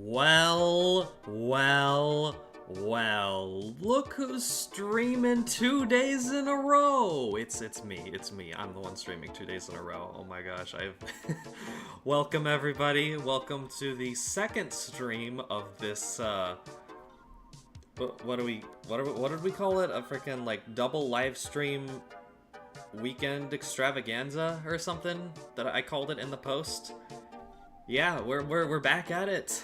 Well, look who's streaming 2 days in a row. It's me. I'm the one streaming 2 days in a row. Oh my gosh, I've welcome everybody. Welcome to the second stream of this what did we call it? A freaking like double live stream weekend extravaganza or something that I called it in the post. Yeah, we're back at it.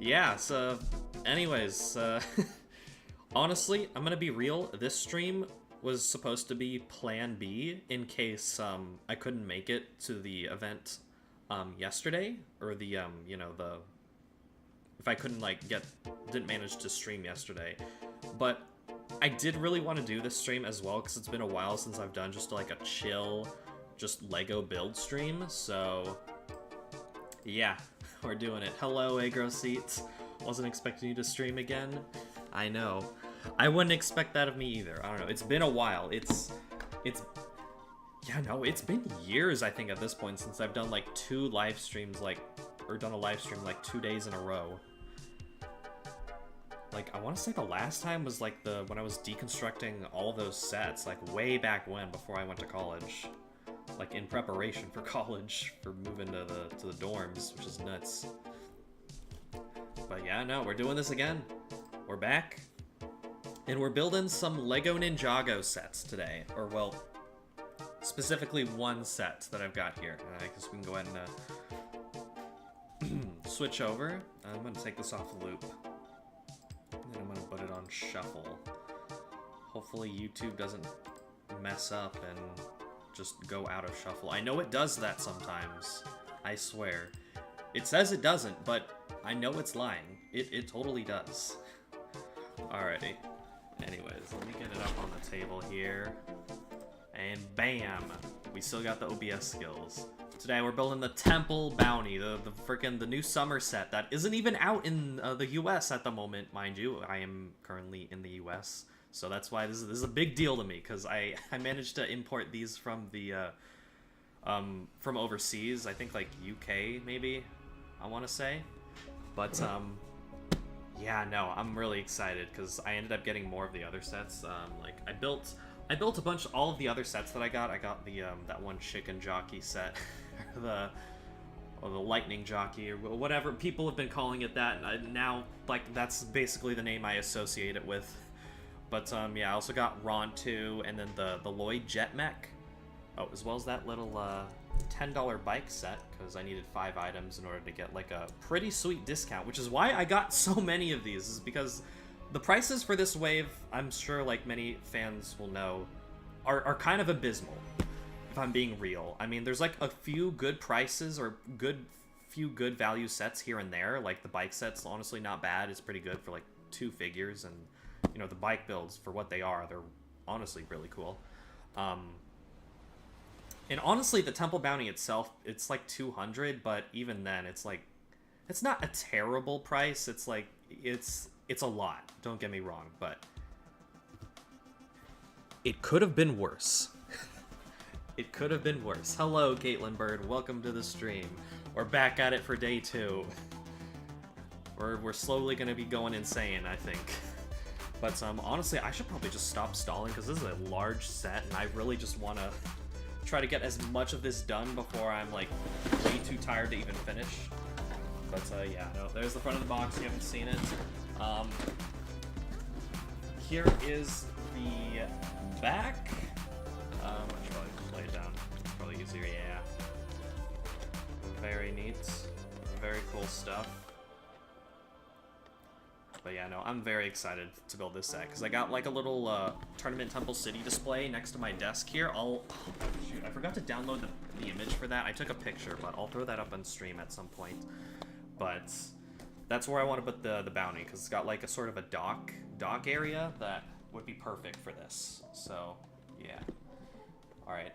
Yeah, so anyways, honestly, I'm gonna be real, this stream was supposed to be plan B in case I couldn't make it to the event yesterday, or the if I couldn't didn't manage to stream yesterday. But I did really want to do this stream as well because it's been a while since I've done just like a chill just Lego build stream, so yeah, we're doing it. Hello, Agro Seats. Wasn't expecting you to stream again. I know. I wouldn't expect that of me either. I don't know. It's been a while. It's been years, I think, at this point since I've done like two live streams, or done a live stream like 2 days in a row. Like, I want to say the last time was like when I was deconstructing all those sets, like way back when, before I went to college. Like in preparation for college, for moving to the dorms, which is nuts. But yeah, no, we're doing this again. We're back. And we're building some Lego Ninjago sets today. Or, well, specifically one set that I've got here. I guess we can go ahead and switch over. I'm going to take this off loop. And then I'm going to put it on shuffle. Hopefully YouTube doesn't mess up and just go out of shuffle. I know it does that sometimes. I swear. It says it doesn't, but I know it's lying. It totally does. Alrighty. Anyways, let me get it up on the table here. And bam! We still got the OBS skills. Today we're building the Temple Bounty, the new summer set that isn't even out in the US at the moment, mind you. I am currently in the US. So that's why this is a big deal to me, because I managed to import these from from overseas. I think like UK maybe, I want to say. But yeah, no, I'm really excited because I ended up getting more of the other sets. Like I built all of the other sets that I got. I got the that one chicken jockey set, the lightning jockey, or whatever people have been calling it that. Now like that's basically the name I associate it with. But yeah, I also got Ron 2, and then the Lloyd Jet Mech. Oh, as well as that little $10 bike set, because I needed 5 items in order to get like a pretty sweet discount, which is why I got so many of these, is because the prices for this wave, I'm sure like many fans will know, are kind of abysmal, if I'm being real. I mean, there's like a few good prices or few good value sets here and there, like the bike set's honestly not bad. It's pretty good for like 2 figures, and you know, the bike builds, for what they are, they're honestly really cool. And honestly, the Temple Bounty itself, it's like 200, but even then, it's like, it's not a terrible price. It's like, it's a lot, don't get me wrong, but it could have been worse. It could have been worse. Hello, Caitlin Bird, welcome to the stream. We're back at it for day 2. We're slowly gonna be going insane, I think. But honestly, I should probably just stop stalling because this is a large set, and I really just want to try to get as much of this done before I'm like way too tired to even finish. But yeah, no, there's the front of the box. You haven't seen it. Here is the back. I should probably just lay it down. It's probably easier. Yeah. Very neat. Very cool stuff. But yeah, no, I'm very excited to build this set, because I got like a little Tournament Temple City display next to my desk here. Shoot, I forgot to download the image for that. I took a picture, but I'll throw that up on stream at some point. But that's where I want to put the bounty, because it's got like a sort of a dock area that would be perfect for this. So, yeah. Alright.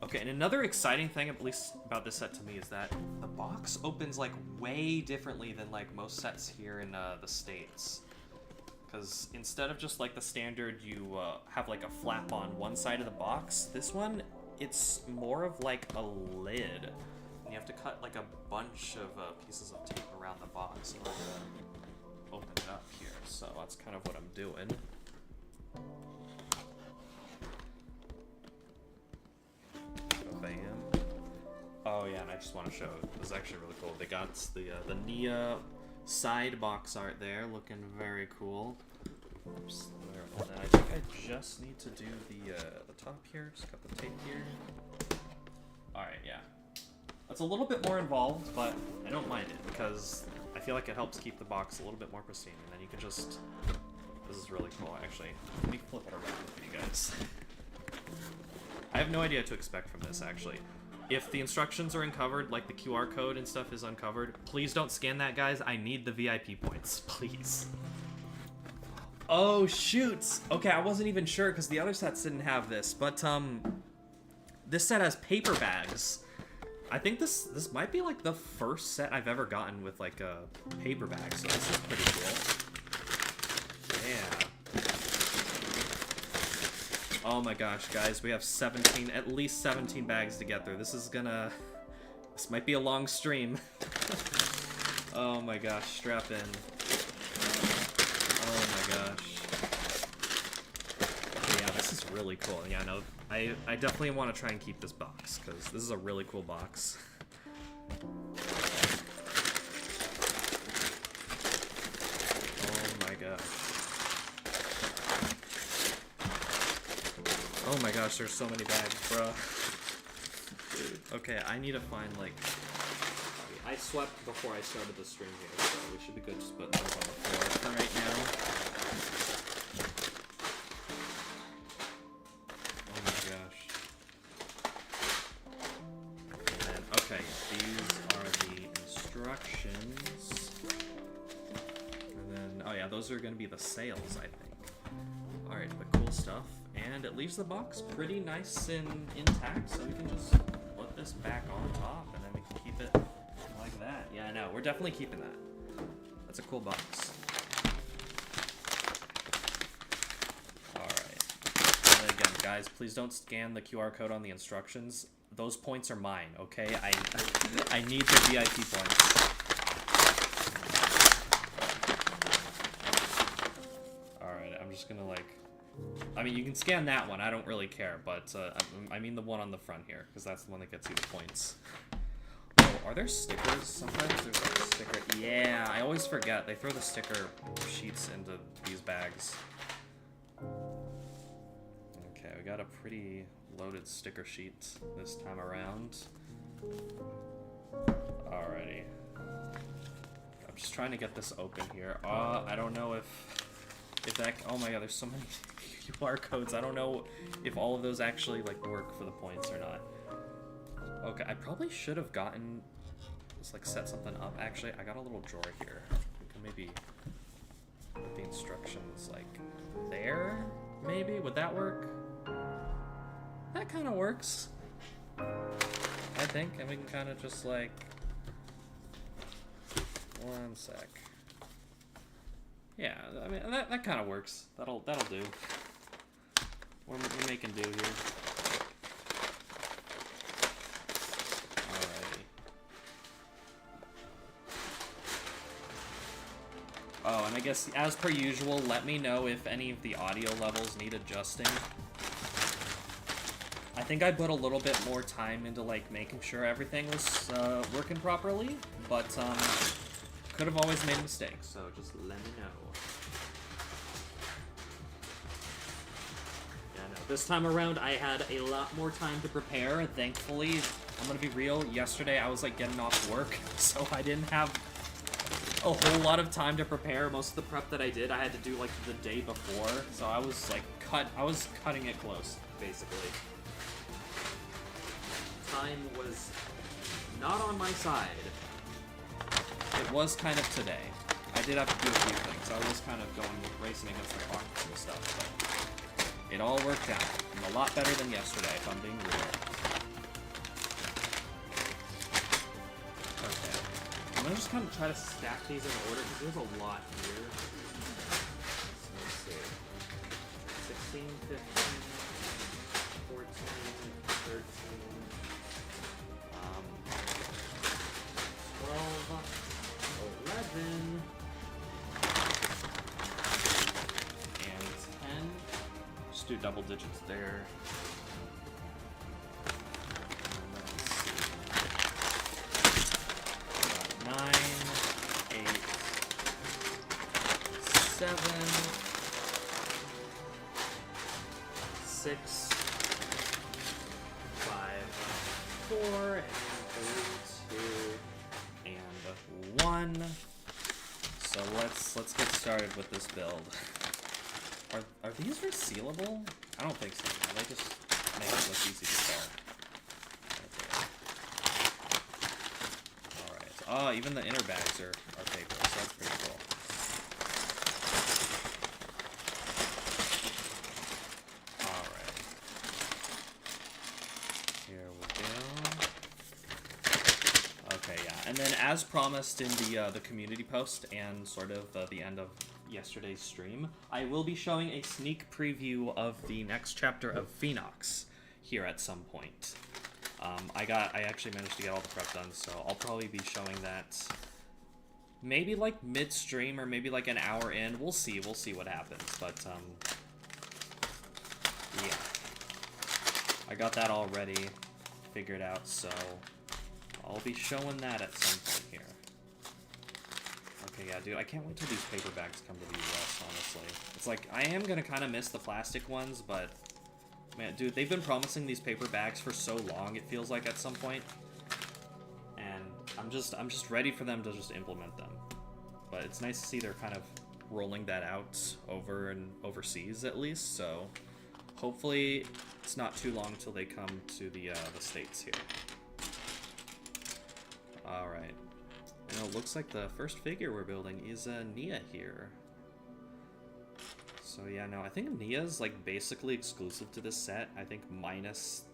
Okay, and another exciting thing, at least about this set to me, is that the box opens like way differently than like most sets here in the States. Because instead of just like the standard, you have like a flap on one side of the box, this one, it's more of like a lid And you have to cut like a bunch of pieces of tape around the box in order to open it up here. So that's kind of what I'm doing. Bam. Oh yeah, and I just want to show, this is actually really cool. They got the Nia side box art there, looking very cool. Oops, and then I think I just need to do the top here, just cut the tape here. Alright, yeah. That's a little bit more involved, but I don't mind it, because I feel like it helps keep the box a little bit more pristine, and then you can just... This is really cool, actually. Let me flip it around for you guys. I have no idea what to expect from this, actually. If the instructions are uncovered, like the QR code and stuff is uncovered, please don't scan that, guys. I need the VIP points, please. Oh, shoot! Okay, I wasn't even sure, because the other sets didn't have this, but, this set has paper bags. I think this might be, like, the first set I've ever gotten with, like, a paper bag, so this is pretty cool. Yeah. Oh my gosh, guys, we have 17, at least 17 bags to get through. This might be a long stream. Oh my gosh, strap in. Oh my gosh. Yeah, this is really cool. Yeah, no, I definitely want to try and keep this box, because this is a really cool box. Oh my gosh. Oh my gosh, there's so many bags, bruh. Dude, okay, I need to find, like... I swept before I started the stream here, so we should be good just putting those on the floor for right now. Oh my gosh. And then, okay, these are the instructions. And then, oh yeah, those are going to be the sales, I think. Alright, the cool stuff. And it leaves the box pretty nice and intact, so we can just put this back on top, and then we can keep it like that. Yeah, I know. We're definitely keeping that. That's a cool box. Alright. And again, guys, please don't scan the QR code on the instructions. Those points are mine, okay? I need the VIP points. Alright, I'm just gonna, like... I mean, you can scan that one, I don't really care, but I mean the one on the front here, because that's the one that gets you the points. Oh, are there stickers? Sometimes there's like a sticker. Yeah, I always forget. They throw the sticker sheets into these bags. Okay, we got a pretty loaded sticker sheet this time around. Alrighty. I'm just trying to get this open here. I don't know if that... Oh my god, there's so many QR codes. I don't know if all of those actually, like, work for the points or not. Okay, I probably should have gotten... Just, like, set something up. Actually, I got a little drawer here. We can maybe put the instructions, like, there? Maybe? Would that work? That kind of works. I think. And we can kind of just, like... One sec. Yeah, I mean, that kind of works. That'll do. We're making do here. Alrighty. Oh, and I guess, as per usual, let me know if any of the audio levels need adjusting. I think I put a little bit more time into, like, making sure everything was working properly, but, could have always made a mistake, so just let me know. Yeah, no, this time around I had a lot more time to prepare, thankfully. I'm gonna be real, yesterday I was like getting off work, so I didn't have a whole lot of time to prepare. Most of the prep that I did, I had to do like the day before, so I was like cutting it close, basically. Time was not on my side. It was kind of today. I did have to do a few things. I was kind of racing against the clock and stuff, but it all worked out. And a lot better than yesterday, if I'm being real. Okay. I'm gonna just kind of try to stack these in order, because there's a lot here. So let's see. 16, 15, 14, 13. do double digits there. Let's see. 9, 8, 7, 6, 5, 4, and 3, 2, and 1. So let's get started with this build. Are these resealable? I don't think so. They just make it look easy to sell. Alright. Oh, even the inner bags are paper, so that's pretty cool. Alright. Here we go. Okay, yeah. And then as promised in the community post and sort of the end of yesterday's stream, I will be showing a sneak preview of the next chapter of Phoenox here at some point. I actually managed to get all the prep done, so I'll probably be showing that maybe like mid-stream or maybe like an hour in. We'll see what happens, but yeah. I got that already figured out, so I'll be showing that at some point here. Okay, yeah, dude, I can't wait till these paper bags come to the US, honestly. It's like, I am gonna kind of miss the plastic ones, but man, dude, they've been promising these paper bags for so long, it feels like at some point. And I'm just ready for them to just implement them. But it's nice to see they're kind of rolling that out over and overseas at least, so hopefully it's not too long till they come to the States here. Alright. And it looks like the first figure we're building is Nia here. So yeah, no, I think Nia's like basically exclusive to this set. I think minus...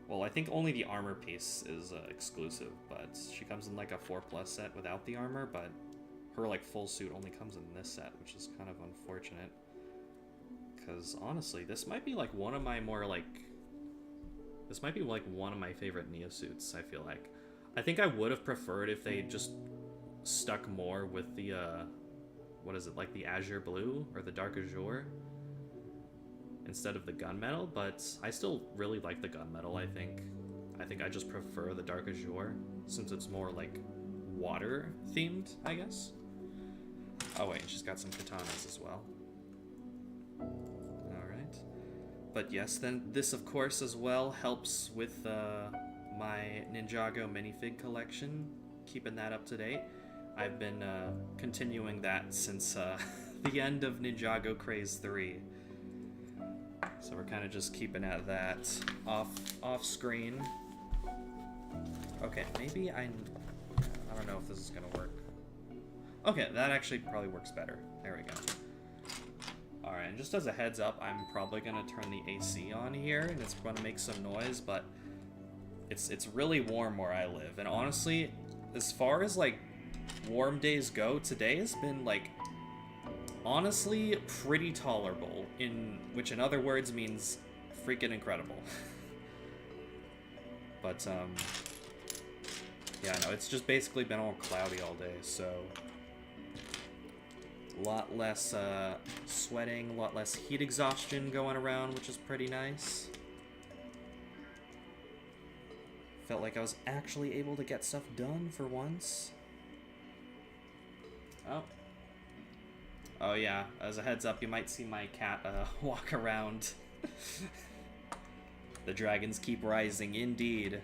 Well, I think only the armor piece is exclusive, but she comes in like a 4+ set without the armor, but her like full suit only comes in this set, which is kind of unfortunate. Because honestly, this might be like one of my more like... This might be like one of my favorite Nia suits, I feel like. I think I would have preferred if they just stuck more with the, what is it, like the azure blue or the dark azure instead of the gunmetal, but I still really like the gunmetal, I think. I think I just prefer the dark azure since it's more like water themed, I guess. Oh wait, she's got some katanas as well. Alright. But yes, then this of course as well helps with, my Ninjago minifig collection, keeping that up to date. I've been continuing that since the end of Ninjago Craze 3. So we're kind of just keeping at that off screen. Okay, maybe I don't know if this is gonna work. Okay, that actually probably works better. There we go. Alright, and just as a heads up, I'm probably gonna turn the AC on here, and it's gonna make some noise, but it's really warm where I live, and honestly, as far as like warm days go, today has been like honestly pretty tolerable, which in other words means freaking incredible. But yeah, no, it's just basically been all cloudy all day, so a lot less sweating, a lot less heat exhaustion going around, which is pretty nice. Felt like I was actually able to get stuff done for once. Oh. Oh yeah, as a heads up, you might see my cat walk around. The dragons keep rising, indeed.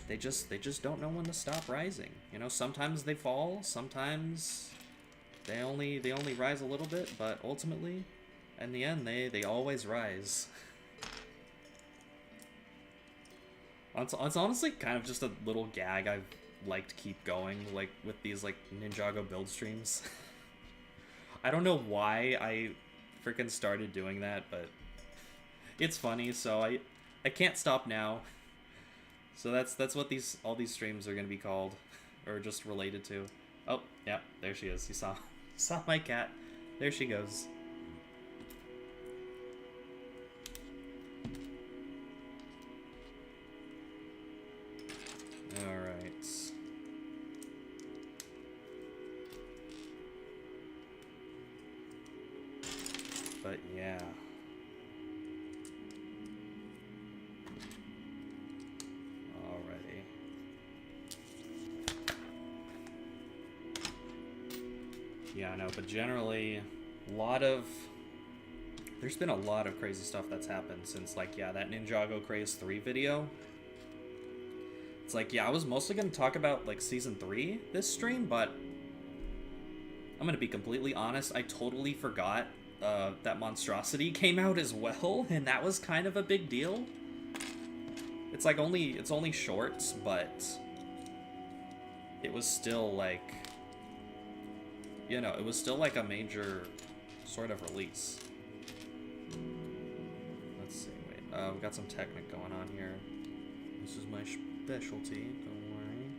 They just don't know when to stop rising. You know, sometimes they fall, sometimes they only rise a little bit, but ultimately, in the end, they always rise. It's honestly kind of just a little gag I've liked to keep going, like, with these, like, Ninjago build streams. I don't know why I freaking started doing that, but it's funny, so I can't stop now. So that's what all these streams are gonna be called, or just related to. Oh, yeah, there she is. You saw my cat. There she goes. Alright. But yeah. Yeah, I know, but generally, there's been a lot of crazy stuff that's happened since, like, yeah, that Ninjago Craze 3 video. It's like, yeah, I was mostly going to talk about, like, Season 3 this stream, but I'm going to be completely honest, I totally forgot that Monstrosity came out as well, and that was kind of a big deal. It's like it's only shorts, but it was still, like, you know, it was still like a major sort of release. Let's see, wait, we got some Technic going on here. This is my specialty, don't worry.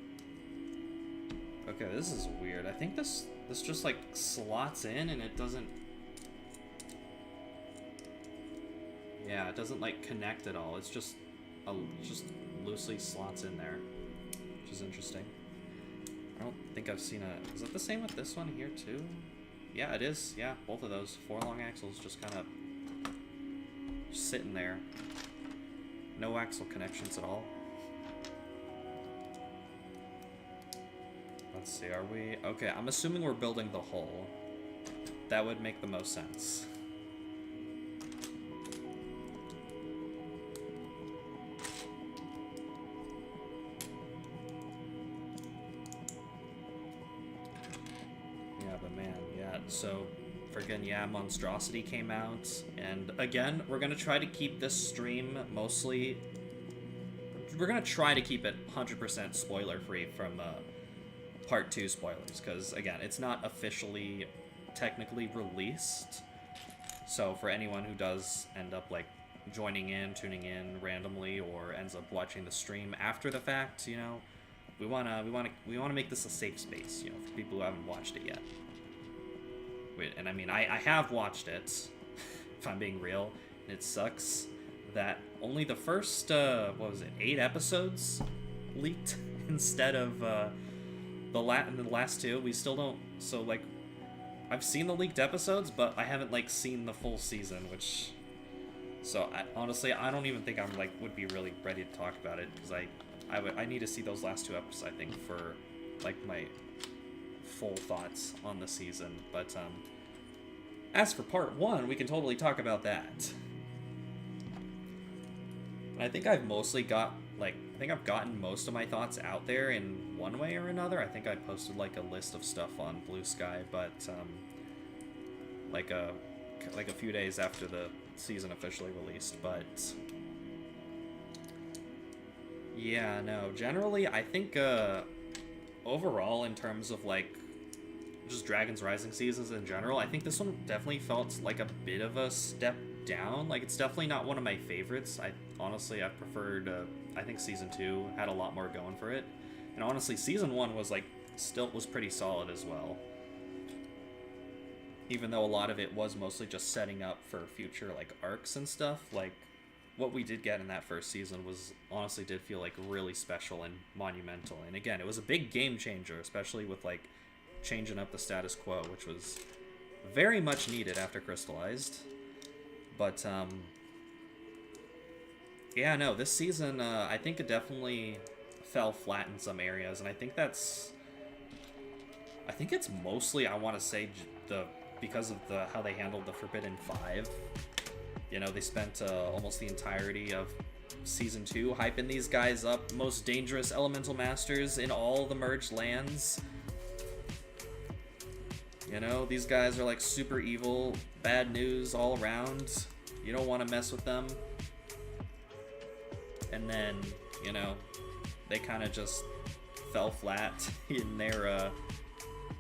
Okay, this is weird. I think this just like slots in and it doesn't... Yeah, it doesn't like connect at all. It's just loosely slots in there, which is interesting. I don't think I've seen a... Is it the same with this one here too? Yeah, it is. Yeah, both of those 4 long axles just kind of sitting there. No axle connections at all. Let's see, are we... Okay, I'm assuming we're building the hull. That would make the most sense. So, friggin', yeah, Monstrosity came out, and again, we're gonna try to keep this stream mostly... We're gonna try to keep it 100% spoiler-free from Part 2 spoilers, because, again, it's not officially, technically released, so for anyone who does end up, like, joining in, tuning in randomly, or ends up watching the stream after the fact, you know, we wanna make this a safe space, you know, for people who haven't watched it yet. And I mean, I have watched it, if I'm being real, and it sucks that only the first, what was it, 8 episodes leaked instead of the last 2. We still don't, so, like, I've seen the leaked episodes, but I haven't, like, seen the full season, which, so, honestly, I don't even think I'm, like, would be really ready to talk about it, because I need to see those last 2 episodes, I think, for, like, my full thoughts on the season, but as for part 1, we can totally talk about that. I think I've mostly got, like, I think I've gotten most of my thoughts out there in one way or another. I think I posted, like, a list of stuff on Blue Sky, but like a few days after the season officially released, but yeah, no, generally I think overall, in terms of, like, just Dragon's Rising seasons in general, I think this one definitely felt like a bit of a step down. Like, it's definitely not one of my favorites. Honestly, I preferred, I think Season 2 had a lot more going for it. And honestly, Season 1 was, like, still was pretty solid as well. Even though a lot of it was mostly just setting up for future, like, arcs and stuff, like, what we did get in that first season was, honestly, did feel, like, really special and monumental. And again, it was a big game changer, especially with, like, changing up the status quo, which was very much needed after Crystallized. But, yeah, no, this season, I think it definitely fell flat in some areas, and I think it's mostly, I want to say, because of how they handled the Forbidden 5. You know, they spent almost the entirety of Season 2 hyping these guys up, most dangerous elemental masters in all the merged lands. You know, these guys are, like, super evil, bad news all around. You don't want to mess with them. And then, you know, they kind of just fell flat in their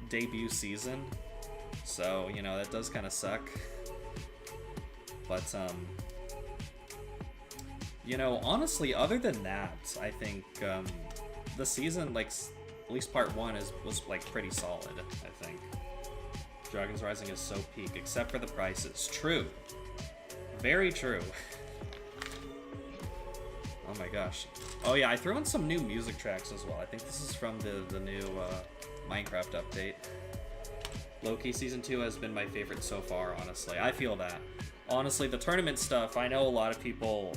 debut season. So, you know, that does kind of suck. But, you know, honestly, other than that, I think the season, like, at least part 1 was, like, pretty solid, I think. Dragon's Rising is so peak, except for the prices. True. Very true. Oh my gosh. Oh yeah, I threw in some new music tracks as well. I think this is from the new Minecraft update. Low-key Season 2 has been my favorite so far, honestly. I feel that. Honestly, the tournament stuff, I know a lot of people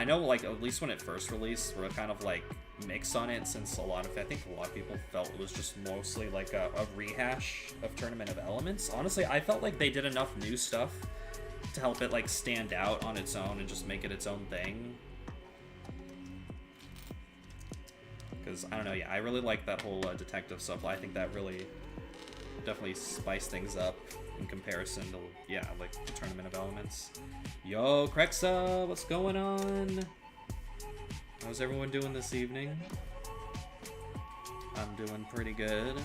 I know, like, at least when it first released, we're kind of, like, mixed on it, since I think a lot of people felt it was just mostly, like, a rehash of Tournament of Elements. Honestly, I felt like they did enough new stuff to help it, like, stand out on its own and just make it its own thing. Because, I don't know, yeah, I really like that whole detective stuff. I think that really definitely spiced things up in comparison to, yeah, like, the Tournament of Elements. Yo, Krexa, what's going on? How's everyone doing this evening? I'm doing pretty good.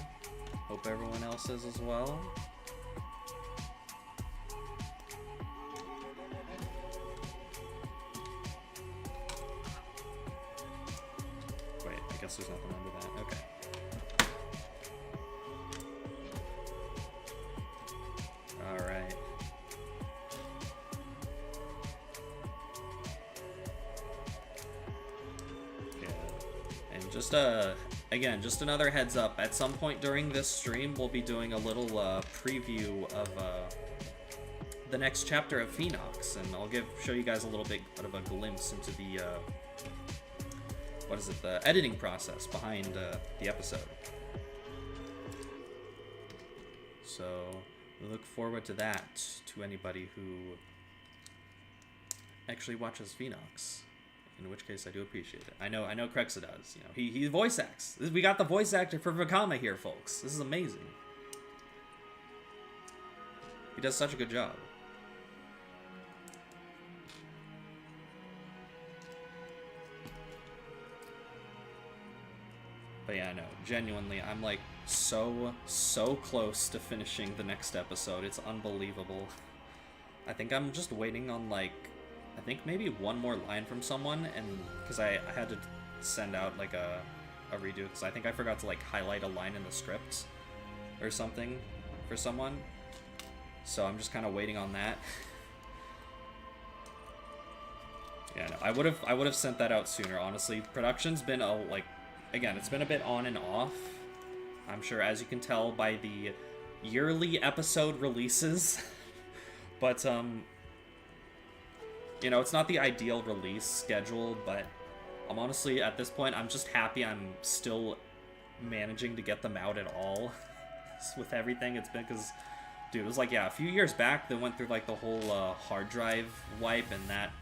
Hope everyone else is as well. Wait, I guess there's nothing under that. Okay. Alright. Yeah. And just, again, just another heads up. At some point during this stream, we'll be doing a little, preview of, the next chapter of Phoenox, and I'll show you guys a little bit of a glimpse into the, what is it, the editing process behind, the episode. So, look forward to that, to anybody who actually watches Phoenox. In which case, I do appreciate it. I know Krexa does. You know, he voice acts. We got the voice actor for Vakama here, folks. This is amazing. He does such a good job. But yeah, no, genuinely, I'm like so close to finishing the next episode. It's unbelievable. I think I'm just waiting on, like, I think maybe one more line from someone, and because I had to send out like a redo, because I think I forgot to like highlight a line in the script or something for someone. So I'm just kind of waiting on that. Yeah, no, I would have sent that out sooner, honestly. Production's been again, it's been a bit on and off. I'm sure, as you can tell by the yearly episode releases. But you know, it's not the ideal release schedule, but I'm honestly, at this point, I'm just happy I'm still managing to get them out at all. With everything, it's been, because, dude, it was like, yeah, a few years back, they went through like the whole hard drive wipe, and that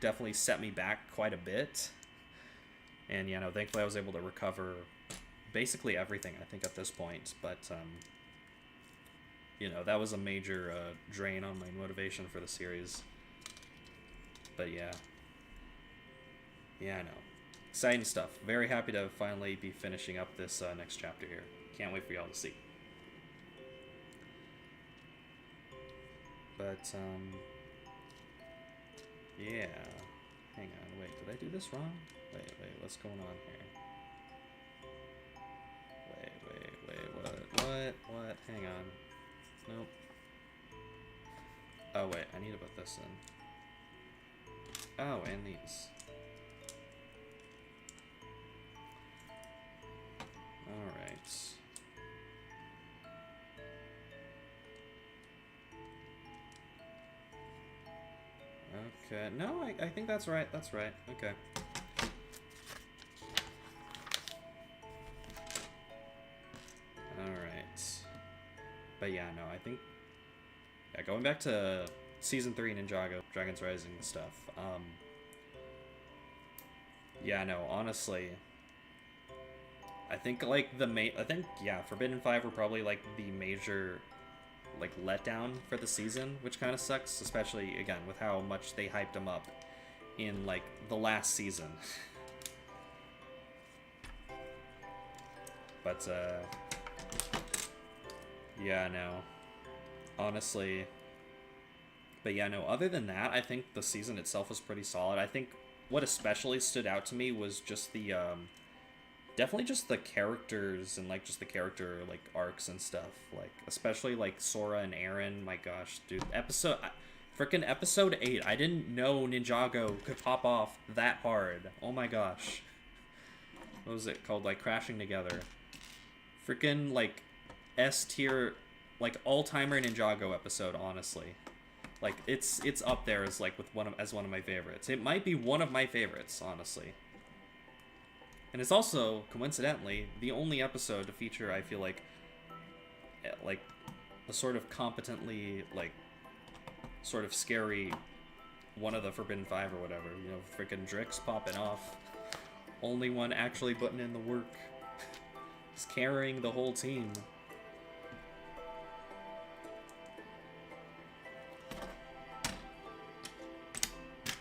definitely set me back quite a bit. And, you know, thankfully I was able to recover basically everything, I think, at this point. But, you know, that was a major drain on my motivation for the series. But, yeah. Yeah, I know. Exciting stuff. Very happy to finally be finishing up this next chapter here. Can't wait for y'all to see. But, yeah. Hang on, wait, did I do this wrong? Wait, what's going on here? Wait, what? Hang on. Nope. Oh, wait, I need to put this in. Oh, and these. Alright. Okay, no, I think that's right, okay. Alright. But yeah, no, I think... Yeah, going back to Season 3 Ninjago, Dragon's Rising stuff, yeah, no, honestly... I think, like, yeah, Forbidden 5 were probably, like, the major, like, letdown for the season, which kind of sucks, especially, again, with how much they hyped them up in, like, the last season. But, yeah, no. Honestly. But yeah, no, other than that, I think the season itself was pretty solid. I think what especially stood out to me was just the, definitely just the characters and, like, just the character, like, arcs and stuff. Like, especially, like, Sora and Aaron. My gosh, dude. Frickin' episode 8. I didn't know Ninjago could pop off that hard. Oh my gosh. What was it called? Like, Crashing Together. Frickin', like, S-tier, like, all-timer Ninjago episode, honestly. Like it's up there as like with one of my favorites. It might be one of my favorites, honestly. And it's also coincidentally the only episode to feature, I feel like a sort of competently like sort of scary one of the Forbidden Five or whatever. You know, freaking Drix popping off. Only one actually putting in the work. He's carrying the whole team.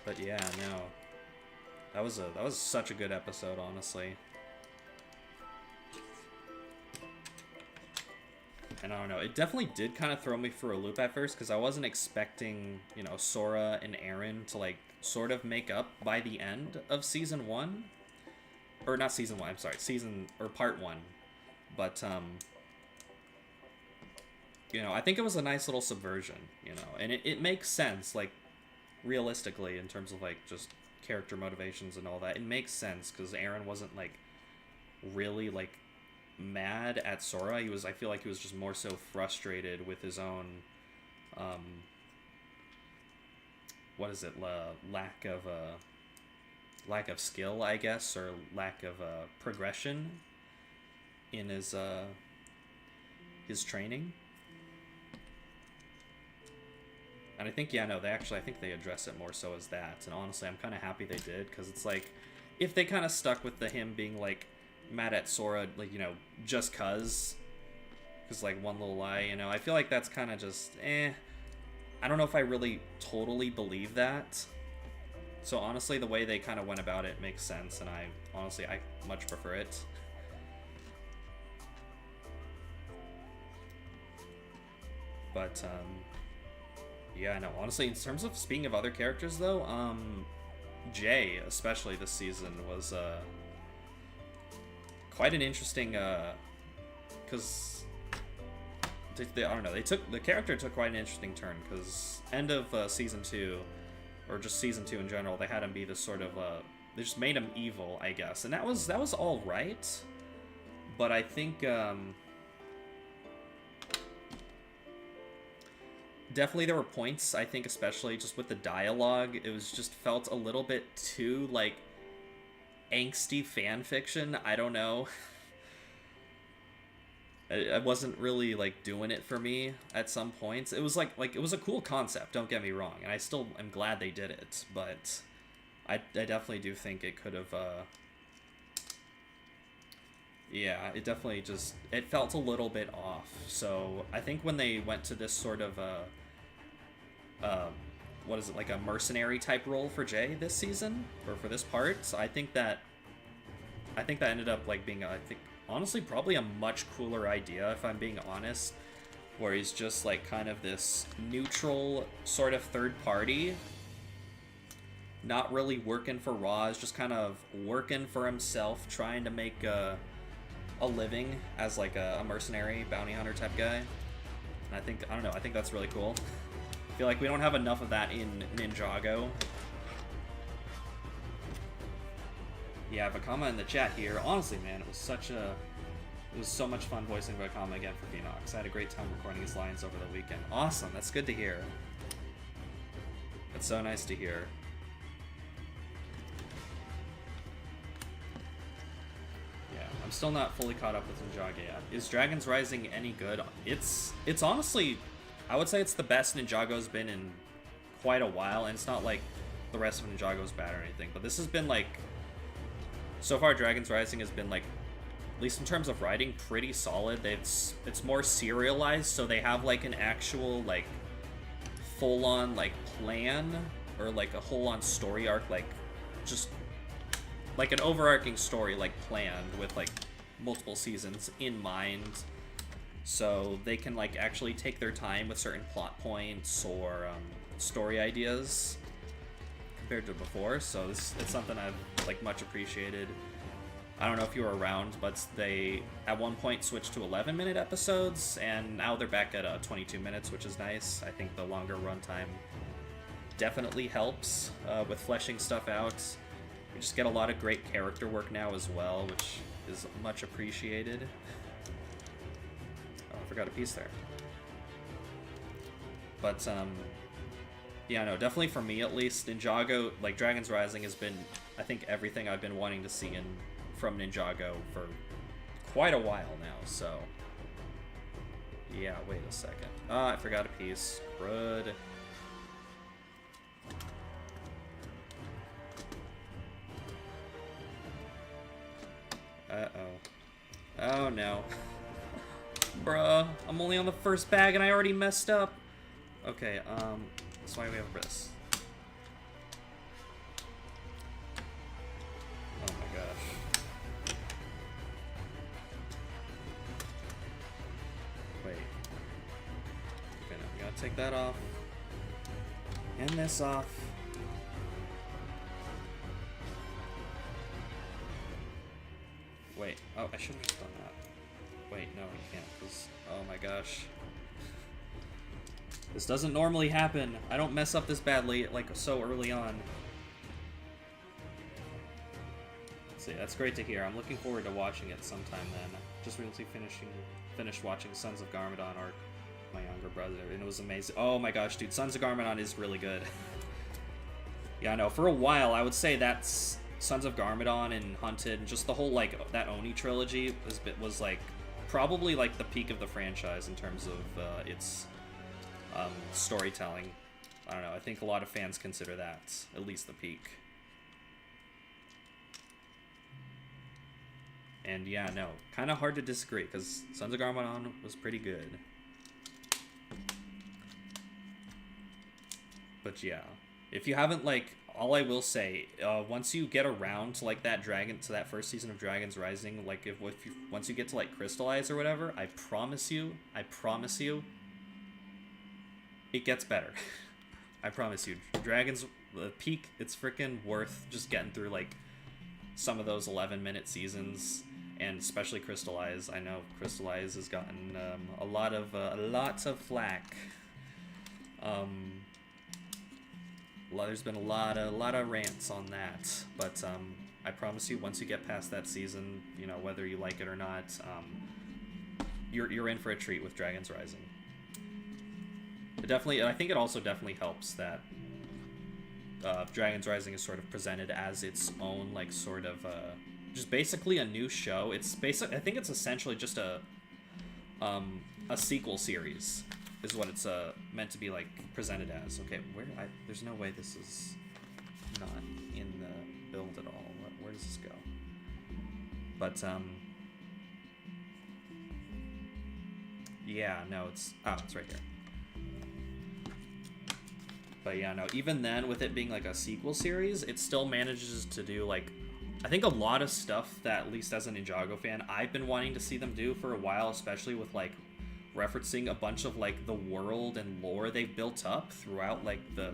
But yeah, no. That was such a good episode, honestly. And I don't know, it definitely did kind of throw me for a loop at first, because I wasn't expecting, you know, Sora and Aaron to, like, sort of make up by the end of Season 1. Or not Season 1, I'm sorry, Part 1. But, you know, I think it was a nice little subversion, you know, and it makes sense, like, realistically, in terms of, like, just character motivations and all that. It makes sense, because Aaron wasn't, like, really, like, mad at Sora. I feel like he was just more so frustrated with his own, what is it, lack of skill, I guess, or lack of, progression in his training. And I think, yeah, no, I think they address it more so as that. And honestly, I'm kind of happy they did, because it's like, if they kind of stuck with him being, like, mad at Sora, like, you know, just cause, like, one little lie, you know, I feel like that's kind of just, I don't know if I really totally believe that. So honestly, the way they kind of went about it makes sense, and I much prefer it. But, yeah, no, honestly, in terms of, speaking of other characters, though, Jay, especially this season, was, quite an interesting, because, I don't know, the character took quite an interesting turn, because end of, Season 2, or just Season 2 in general, they had him be this sort of, they just made him evil, I guess, and that was all right, but I think, definitely there were points, I think, especially just with the dialogue, it was just felt a little bit too, like, angsty fan fiction. I don't know. I wasn't really, like, doing it for me at some points. It was like it was a cool concept, don't get me wrong, and I still am glad they did it, but I definitely do think it could have, yeah, it definitely just, it felt a little bit off. So I think when they went to this sort of, what is it, like a mercenary type role for Jay this season, or for this part, so I think that ended up, like, being, I think, honestly, probably a much cooler idea, if I'm being honest, where he's just, like, kind of this neutral sort of third party, not really working for Roz, just kind of working for himself, trying to make a living as, like, a mercenary bounty hunter type guy. And I think that's really cool. I feel like we don't have enough of that in Ninjago. Yeah, Vakama in the chat here. Honestly, man, it was so much fun voicing Vakama again for Phoenox. I had a great time recording his lines over the weekend. Awesome, that's good to hear. That's so nice to hear. Yeah, I'm still not fully caught up with Ninjago yet. Is Dragon's Rising any good? It's honestly, I would say it's the best Ninjago's been in quite a while, and it's not like the rest of Ninjago's bad or anything, but this has been, like, so far Dragon's Rising has been, like, at least in terms of writing, pretty solid. It's more serialized, so they have, like, an actual, like, full-on, like, plan, or, like, a whole-on story arc, like, just, like, an overarching story, like, planned with, like, multiple seasons in mind. So they can, like, actually take their time with certain plot points or story ideas compared to before. So it's something I've, like, much appreciated. I don't know if you were around, but they at one point switched to 11-minute episodes, and now they're back at 22 minutes, which is nice. I think the longer runtime definitely helps with fleshing stuff out. We just get a lot of great character work now as well, which is much appreciated. Oh, I forgot a piece there. But, Yeah, no, definitely for me at least, Ninjago, like Dragon's Rising has been, I think, everything I've been wanting to see from Ninjago for quite a while now, so... Yeah, wait a second. I forgot a piece. Crud. Uh-oh. Oh, no. Bruh, I'm only on the first bag and I already messed up. Okay, that's why we have this. Oh my gosh. Wait. Okay, now we gotta take that off. And this off. Wait, oh, I should have just done that. Wait, no, you can't, because, oh my gosh. This doesn't normally happen. I don't mess up this badly, like, so early on. Let's see, that's great to hear. I'm looking forward to watching it sometime then. Just recently finished watching Sons of Garmadon arc, my younger brother, and it was amazing. Oh my gosh, dude, Sons of Garmadon is really good. Yeah, I know, for a while, I would say that's Sons of Garmadon and Hunted, and just the whole, like, that Oni trilogy was like, probably, like, the peak of the franchise in terms of its storytelling. I don't know, I think a lot of fans consider that at least the peak. And yeah, no, kind of hard to disagree, because Sons of Garmadon was pretty good. But yeah, if you haven't, like, all I will say, once you get around to, like, that first season of Dragon's Rising, like, once you get to, like, Crystallize or whatever, I promise you, it gets better. I promise you. Dragon's Peak, it's freaking worth just getting through, like, some of those 11-minute seasons, and especially Crystallize. I know Crystallize has gotten lots of flack. There's been a lot of rants on that, but I promise you, once you get past that season, you know, whether you like it or not, you're in for a treat with Dragon's Rising. I think it also definitely helps that Dragon's Rising is sort of presented as its own, like, sort of just basically a new show. I think it's essentially just a sequel series is what it's meant to be, like, presented as. Okay, there's no way this is not in the build at all. Where does this go? But yeah, no, it's right here. But yeah, no, even then, with it being, like, a sequel series, it still manages to do, like, I think a lot of stuff that, at least as a Ninjago fan, I've been wanting to see them do for a while, especially with, like, referencing a bunch of, like, the world and lore they've built up throughout, like, the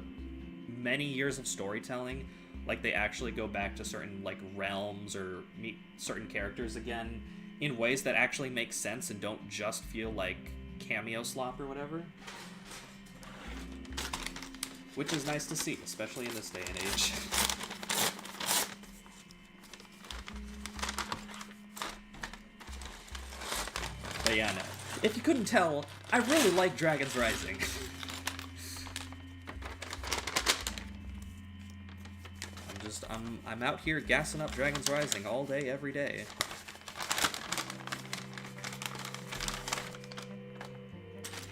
many years of storytelling. Like, they actually go back to certain, like, realms or meet certain characters again in ways that actually make sense and don't just feel like cameo slop or whatever. Which is nice to see, especially in this day and age. But yeah, no. If you couldn't tell, I really like Dragon's Rising. I'm out here gassing up Dragon's Rising all day, every day.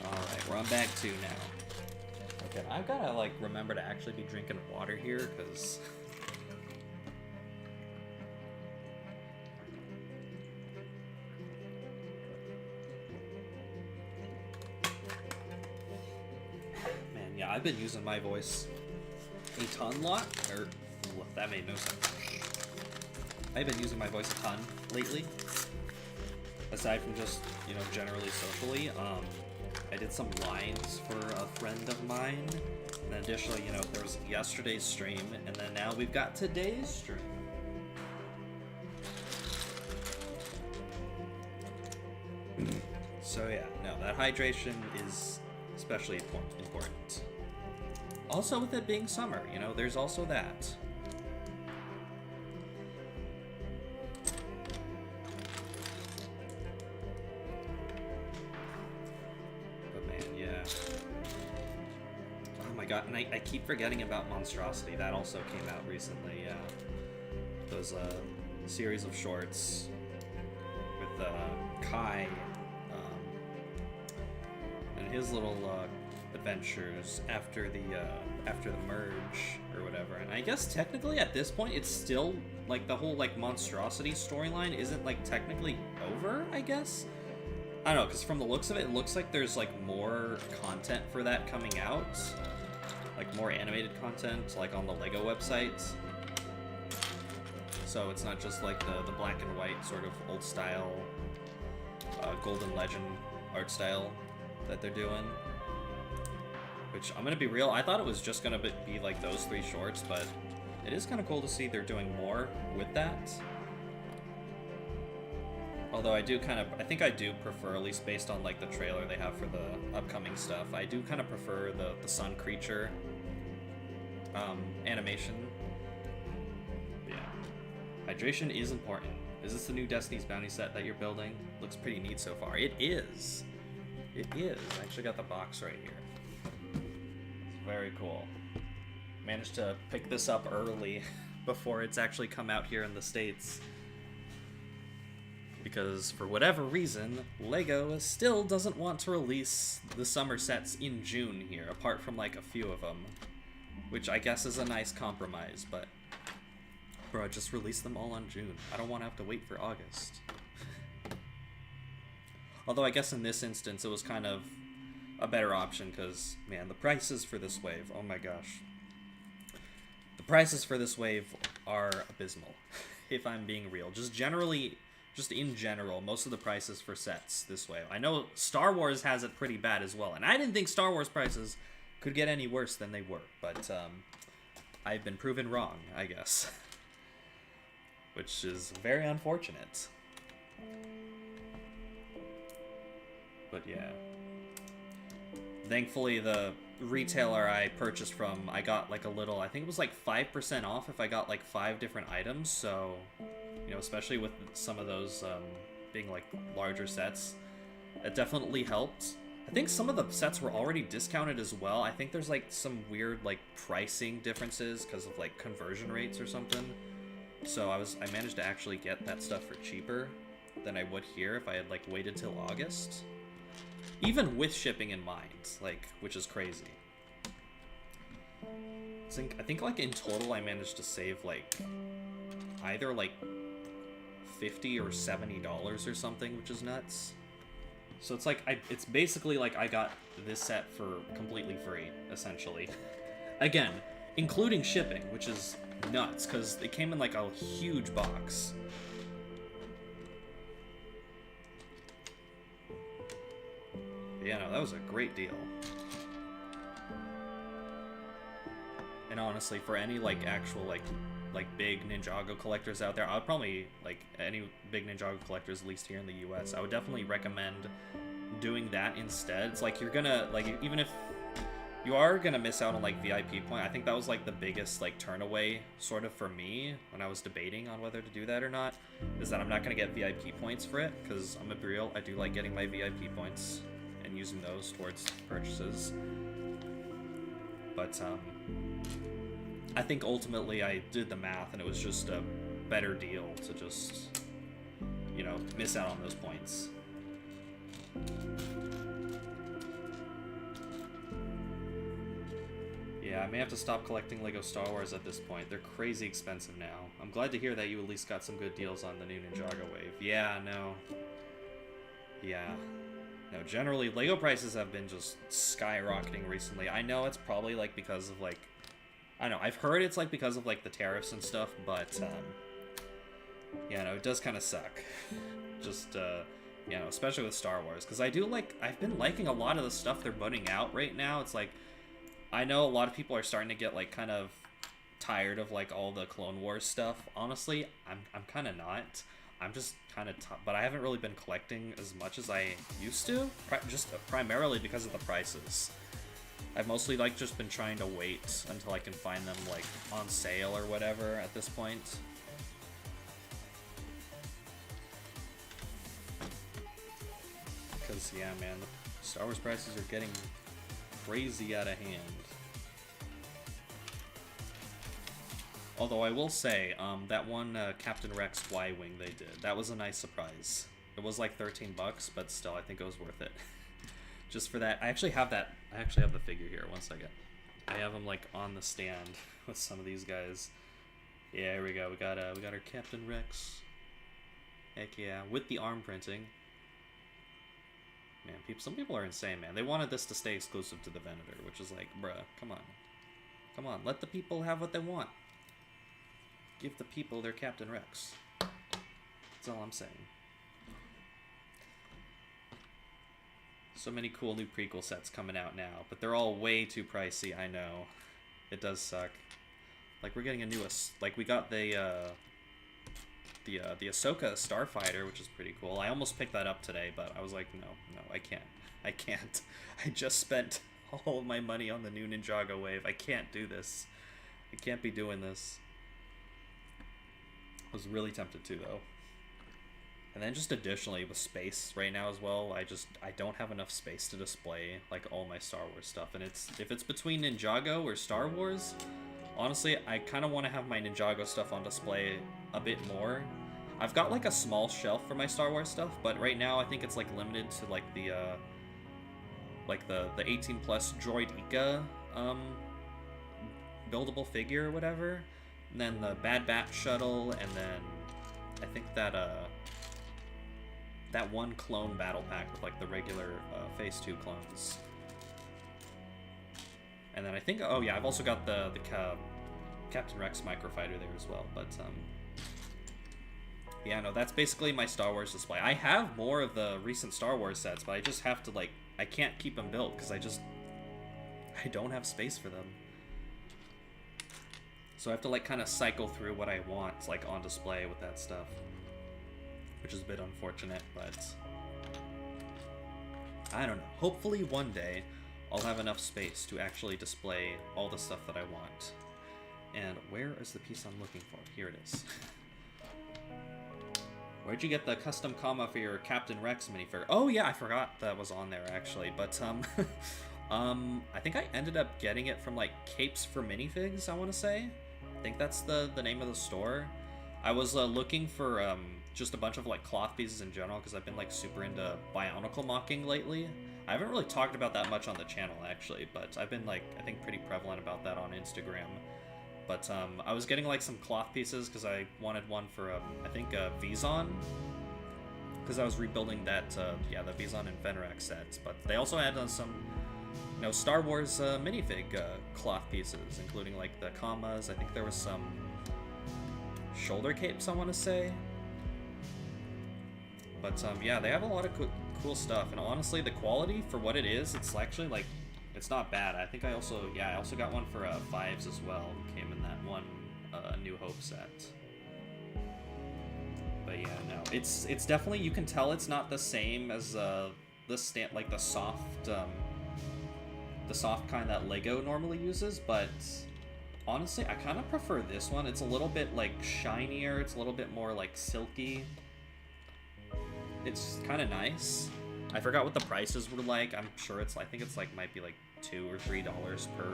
Alright, we're on bag 2 now. Okay, I've gotta, like, remember to actually be drinking water here, because... Man, yeah, I've been using my voice a ton lot, or... That made no sense. I've been using my voice a ton lately. Aside from just, you know, generally socially. I did some lines for a friend of mine. And then additionally, you know, there was yesterday's stream, and then now we've got today's stream. So yeah, no, that hydration is especially important. Also with it being summer, you know, there's also that. forgot, and I keep forgetting about Monstrosity. That also came out recently, yeah. Those, series of shorts with, Kai, and his little, adventures after the merge or whatever. And I guess technically at this point it's still like the whole like Monstrosity storyline isn't like technically over, I guess. I don't know, because from the looks of it, it looks like there's like more content for that coming out, like more animated content like on the Lego website. So it's not just like the black and white sort of old style Golden Legend art style that they're doing. Which, I'm gonna be real, I thought it was just gonna be like those 3 shorts, but it is kind of cool to see they're doing more with that. Although I think I do prefer, at least based on like the trailer they have for the upcoming stuff, I do kind of prefer the sun creature animation. Yeah. Hydration is important. Is this the new Destiny's Bounty set that you're building? Looks pretty neat so far. It is. It is. I actually got the box right here. Very cool. Managed to pick this up early before it's actually come out here in the States. Because for whatever reason, LEGO still doesn't want to release the summer sets in June here, apart from like a few of them. Which I guess is a nice compromise, but bro, just release them all on June. I don't want to have to wait for August. Although I guess in this instance it was kind of a better option because, man, the prices for this wave, oh my gosh. The prices for this wave are abysmal, if I'm being real. Just in general, most of the prices for sets this wave. I know Star Wars has it pretty bad as well, and I didn't think Star Wars prices could get any worse than they were, but I've been proven wrong, I guess. Which is very unfortunate. But yeah. Thankfully, the retailer I purchased from, I got like a little, I think it was like 5% off if I got like 5 different items, so, you know, especially with some of those being like larger sets, it definitely helped. I think some of the sets were already discounted as well. I think there's like some weird like pricing differences because of like conversion rates or something. So I managed to actually get that stuff for cheaper than I would here if I had like waited till August. Even with shipping in mind, like, which is crazy. I think like in total I managed to save like either like $50 or $70 or something, which is nuts. So it's like it's basically like I got this set for completely free, essentially. Again, including shipping, which is nuts because it came in like a huge box. Yeah, no, that was a great deal. And honestly, for any like actual like big Ninjago collectors out there, I would probably, like any big Ninjago collectors, at least here in the US, I would definitely recommend doing that instead. It's like you're gonna, like, even if you are gonna miss out on like VIP point, I think that was like the biggest like turn away sort of for me when I was debating on whether to do that or not, is that I'm not gonna get VIP points for it, because I'm gonna be real, I do like getting my VIP points and using those towards purchases. But I think ultimately I did the math and it was just a better deal to just, you know, miss out on those points. Yeah, I may have to stop collecting LEGO Star Wars at this point. They're crazy expensive now. I'm glad to hear that you at least got some good deals on the new Ninjago wave. Yeah, no. Yeah. No, generally, LEGO prices have been just skyrocketing recently. I know it's probably, like, because of, like... I don't know, I've heard it's, like, because of, like, the tariffs and stuff, but, yeah, no, it does kind of suck. Just, you know, especially with Star Wars. Because I do, like... I've been liking a lot of the stuff they're putting out right now. It's, like... I know a lot of people are starting to get, like, kind of tired of, like, all the Clone Wars stuff. Honestly, I'm kind of not. I'm just kind of but I haven't really been collecting as much as I used to, just primarily because of the prices. I've mostly like just been trying to wait until I can find them like on sale or whatever at this point. Because yeah, man, the Star Wars prices are getting crazy out of hand. Although I will say, that one Captain Rex Y-Wing they did, that was a nice surprise. It was like 13 bucks, but still, I think it was worth it. Just for that. I actually have that. I actually have the figure here. One second. I have him like on the stand with some of these guys. Yeah, here we go. We got our Captain Rex. Heck yeah, with the arm printing. Man, some people are insane, man. They wanted this to stay exclusive to the Venator, which is like, bruh, come on. Come on, let the people have what they want. Give the people their Captain Rex. That's all I'm saying. So many cool new prequel sets coming out now, but they're all way too pricey, I know. It does suck. Like, we're getting a new, like, we got the Ahsoka Starfighter, which is pretty cool. I almost picked that up today, but I was like, no, I can't. I just spent all of my money on the new Ninjago wave. I can't do this. I can't be doing this. I was really tempted to, though. And then just additionally with space right now as well, I don't have enough space to display like all my Star Wars stuff. And if it's between Ninjago or Star Wars, honestly, I kind of want to have my Ninjago stuff on display a bit more. I've got like a small shelf for my Star Wars stuff, but right now I think it's like limited to like the 18 plus Droid Ika buildable figure or whatever, and then the Bad Batch shuttle, and then I think that one clone battle pack with like the regular Phase 2 clones. And then I think, oh yeah, I've also got the Captain Rex microfighter there as well, but yeah, no, that's basically my Star Wars display. I have more of the recent Star Wars sets, but I just have to like, I can't keep them built because I don't have space for them. So I have to like kind of cycle through what I want like on display with that stuff, which is a bit unfortunate, but I don't know. Hopefully one day I'll have enough space to actually display all the stuff that I want. And where is the piece I'm looking for? Here it is. Where'd you get the custom comma for your Captain Rex minifigure? Oh yeah, I forgot that was on there actually, but I think I ended up getting it from like Capes for Minifigs, I want to say. I think that's the name of the store. I was looking for just a bunch of like cloth pieces in general because I've been like super into Bionicle mocking lately. I haven't really talked about that much on the channel actually, but I've been like, I think pretty prevalent about that on Instagram. But I was getting like some cloth pieces because I wanted one for I think Vizon, because I was rebuilding that yeah, the Vizon and Fenrac sets. But they also had some Star Wars minifig cloth pieces, including like the commas. I think there was some shoulder capes, I want to say. But yeah, they have a lot of cool stuff, and honestly, the quality for what it is, it's actually like, it's not bad. I think I also got one for Fives as well. Came in that one New Hope set. But yeah, no, it's definitely, you can tell it's not the same as the soft kind that Lego normally uses, but honestly, I kind of prefer this one. It's a little bit like shinier. It's a little bit more like silky. It's kind of nice. I forgot what the prices were like. I'm sure I think it's like, might be like $2 or $3 per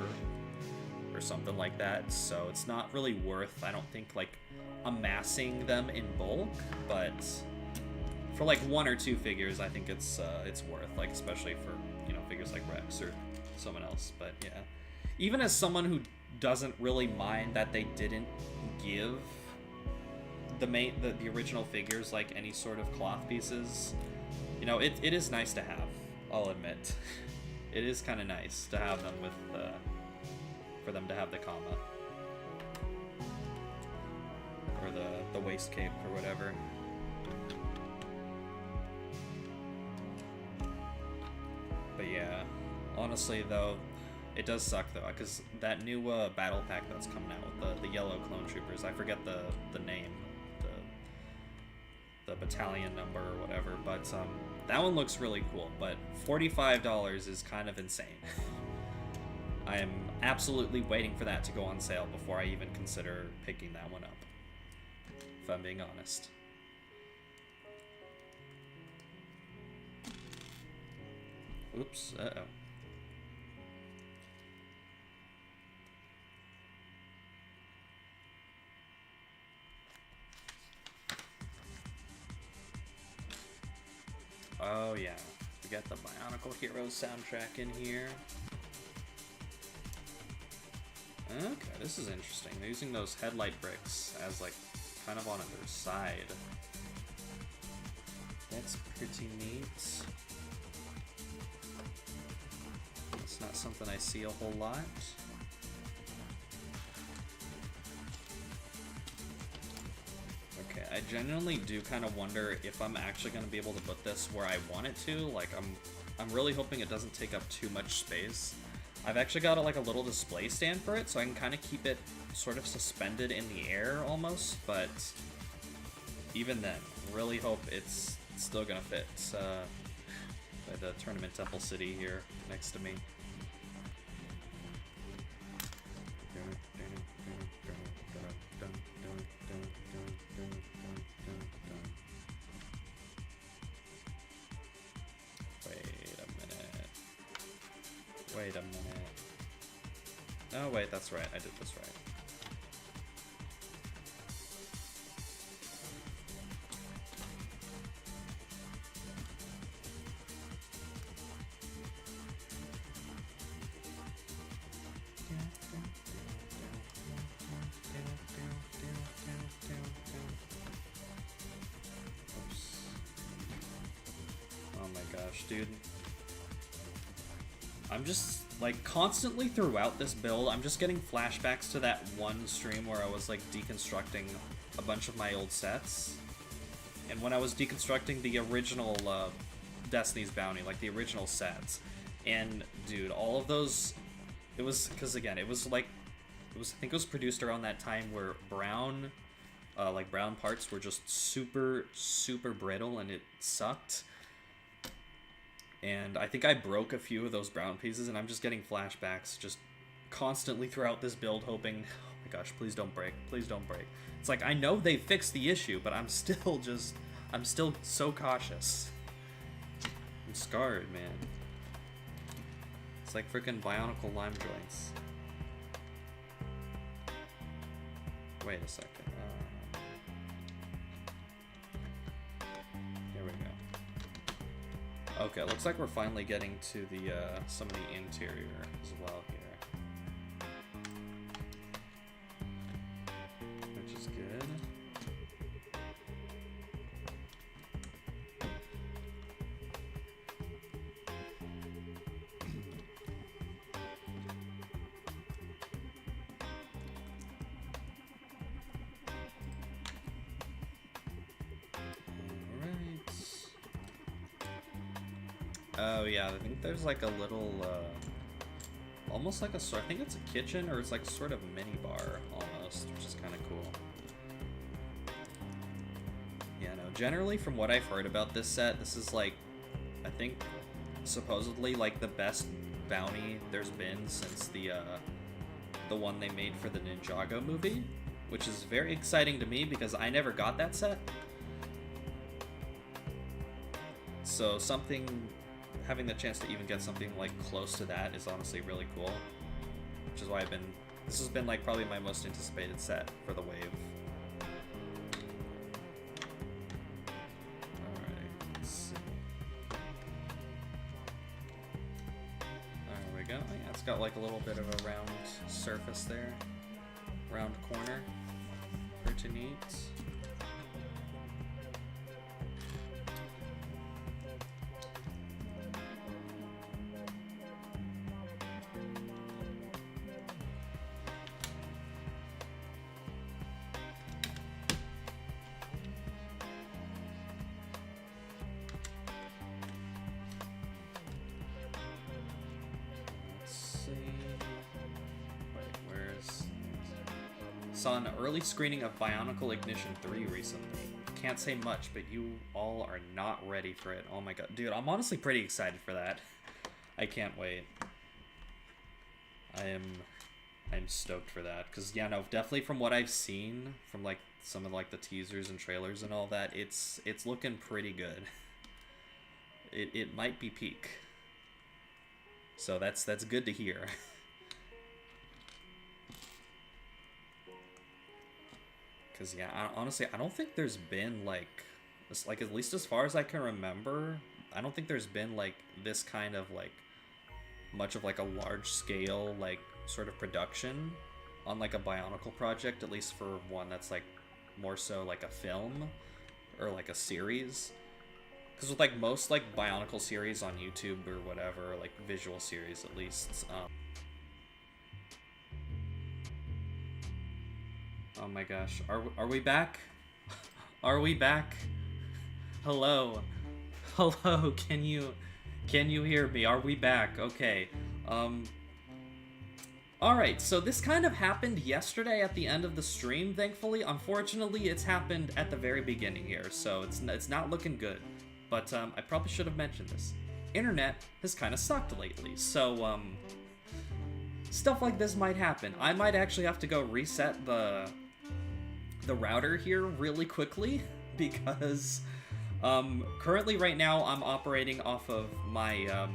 or something like that. So it's not really worth, I don't think, like amassing them in bulk, but for like 1 or 2 figures, I think it's worth, like, especially for, figures like Rex or someone else. But yeah, even as someone who doesn't really mind that they didn't give the original figures like any sort of cloth pieces, it is nice to have, I'll admit. It is kind of nice to have them with for them to have the comma or the waist cape or whatever. But yeah, honestly though, it does suck though, because that new battle pack that's coming out with the yellow clone troopers, I forget the name, the battalion number or whatever, but that one looks really cool, but $45 is kind of insane. I am absolutely waiting for that to go on sale before I even consider picking that one up, if I'm being honest. Oops, uh-oh. Oh yeah, we got the Bionicle Heroes soundtrack in here. Okay, this is interesting. They're using those headlight bricks as like kind of on their side. That's pretty neat. It's not something I see a whole lot. Okay, I genuinely do kind of wonder if I'm actually going to be able to put this where I want it to. Like, I'm really hoping it doesn't take up too much space. I've actually got like a little display stand for it, so I can kind of keep it sort of suspended in the air almost, but even then, really hope it's still gonna fit. The Tournament Temple City here next to me. Wait a minute. Oh wait, that's right, I did this right. Oops. Oh my gosh, dude. I'm just, like, constantly throughout this build, I'm just getting flashbacks to that one stream where I was, like, deconstructing a bunch of my old sets. And when I was deconstructing the original Destiny's Bounty, like, the original sets. And, dude, all of those, it was, because, again, it was, like, I think it was produced around that time where brown parts were just super, super brittle, and it sucked. And I think I broke a few of those brown pieces, and I'm just getting flashbacks just constantly throughout this build, hoping, oh my gosh, please don't break, please don't break. It's like, I know they fixed the issue, but I'm still so cautious. I'm scarred, man. It's like freaking Bionicle lime joints. Wait a second. Here we go. Okay, looks like we're finally getting to the some of the interior as well here, which is good. Oh yeah, I think there's like a little, almost like I think it's a kitchen, or it's like sort of mini bar almost, which is kind of cool. Yeah, no, generally from what I've heard about this set, this is like, I think, supposedly like the best bounty there's been since the one they made for the Ninjago movie, which is very exciting to me because I never got that set. So having the chance to even get something like close to that is honestly really cool, which is why this has been like probably my most anticipated set for the wave. Alright, let's see. There we go. Yeah, it's got like a little bit of a round surface there, round corner, pretty neat. Saw an early screening of Bionicle Ignition 3 recently. Can't say much, but you all are not ready for it. Oh my god. Dude, I'm honestly pretty excited for that. I can't wait. I'm stoked for that. Because, yeah, no, definitely from what I've seen, from, like, some of, like, the teasers and trailers and all that, it's looking pretty good. It might be peak. So that's good to hear. Because, yeah, honestly, I don't think there's been, like, at least as far as I can remember, I don't think there's been like this kind of like much of like a large scale like sort of production on like a Bionicle project, at least for one that's like more so like a film or like a series. Because with like most like Bionicle series on YouTube or whatever, like visual series at least. Oh my gosh, are we back? Are we back? Hello, hello. Can you hear me? Are we back? Okay. Alright, so this kind of happened yesterday at the end of the stream, thankfully. Unfortunately, it's happened at the very beginning here, so it's not looking good. But, I probably should have mentioned this. Internet has kind of sucked lately, so, stuff like this might happen. I might actually have to go reset the router here really quickly, because, currently right now I'm operating off of my,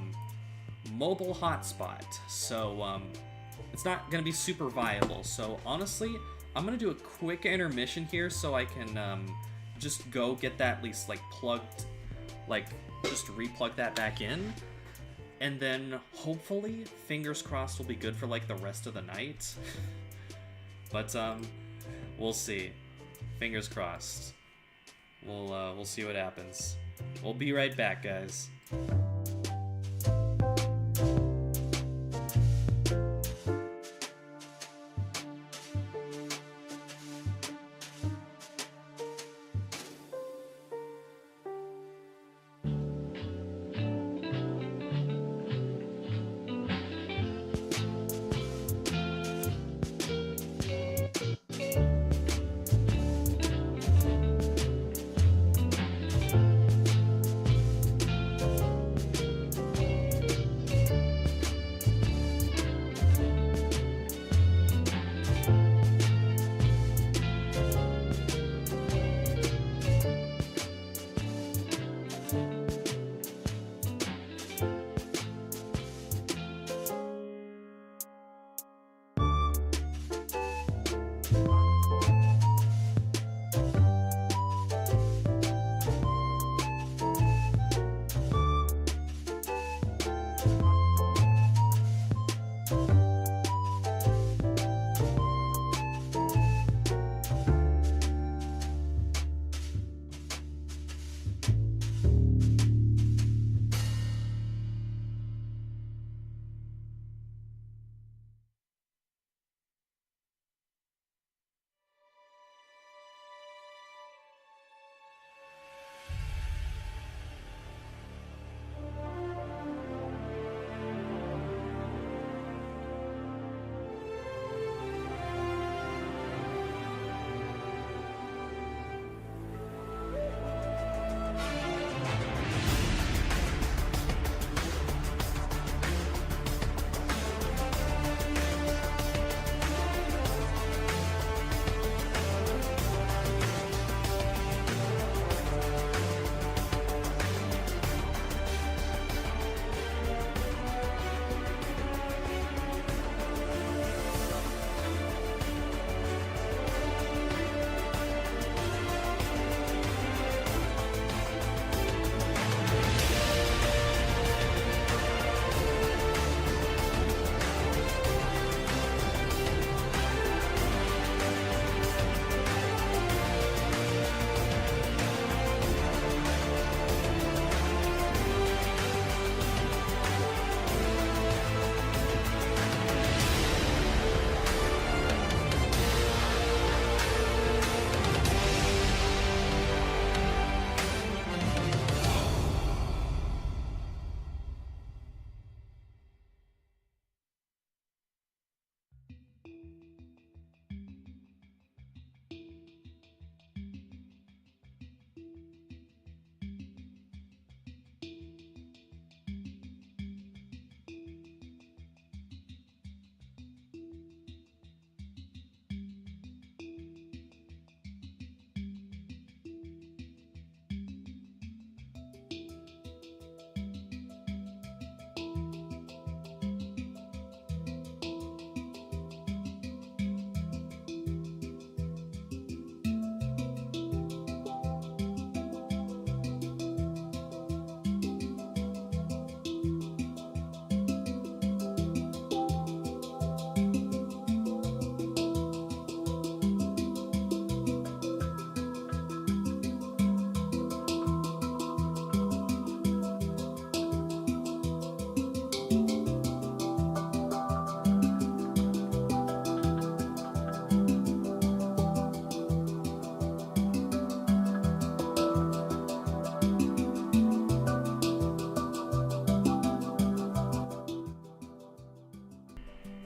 mobile hotspot, so, it's not gonna be super viable. So honestly, I'm gonna do a quick intermission here so I can just go get that at least like plugged, like just replug that back in, and then hopefully, fingers crossed, will be good for like the rest of the night. But we'll see. Fingers crossed. We'll see what happens. We'll be right back, guys.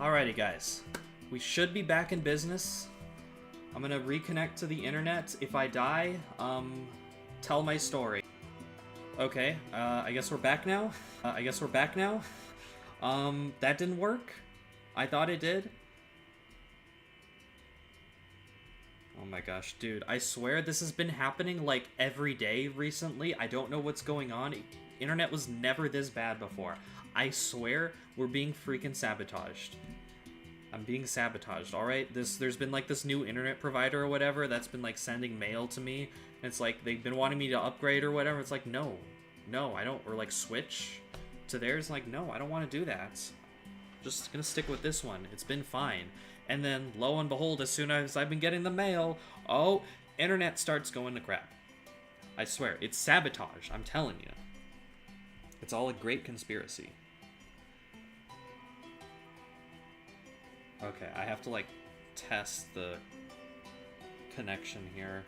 Alrighty, guys. We should be back in business. I'm gonna reconnect to the internet. If I die, tell my story. Okay, I guess we're back now. That didn't work. I thought it did. Oh my gosh, dude. I swear this has been happening like every day recently. I don't know what's going on. Internet was never this bad before. I swear we're being freaking sabotaged. I'm being sabotaged, alright? There's been like this new internet provider or whatever that's been like sending mail to me. And it's like they've been wanting me to upgrade or whatever. It's like, no, I don't, or like switch to theirs. Like, no, I don't want to do that. Just gonna stick with this one. It's been fine. And then, lo and behold, as soon as I've been getting the mail, oh, internet starts going to crap. I swear, it's sabotage, I'm telling you. It's all a great conspiracy. Okay, I have to, like, test the connection here.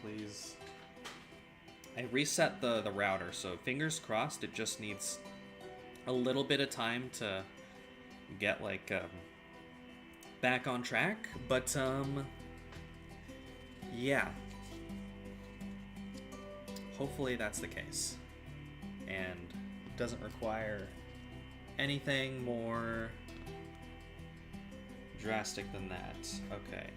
Please. I reset the router, so fingers crossed it just needs a little bit of time to get, like, back on track. But, yeah. Hopefully that's the case. And doesn't require anything more drastic than that. Okay,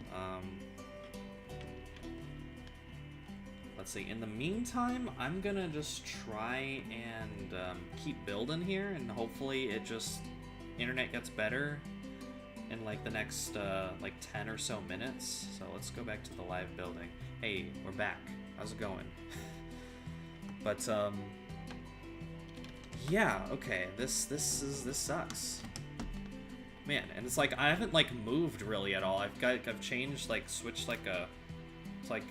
let's see. In the meantime, I'm gonna just try and keep building here, and hopefully it just internet gets better in like the next like 10 or so minutes. So let's go back to the live building. Hey, we're back. How's it going? But yeah, okay. This sucks. Man, and it's like I haven't like moved really at all. I've changed, like switched like it's like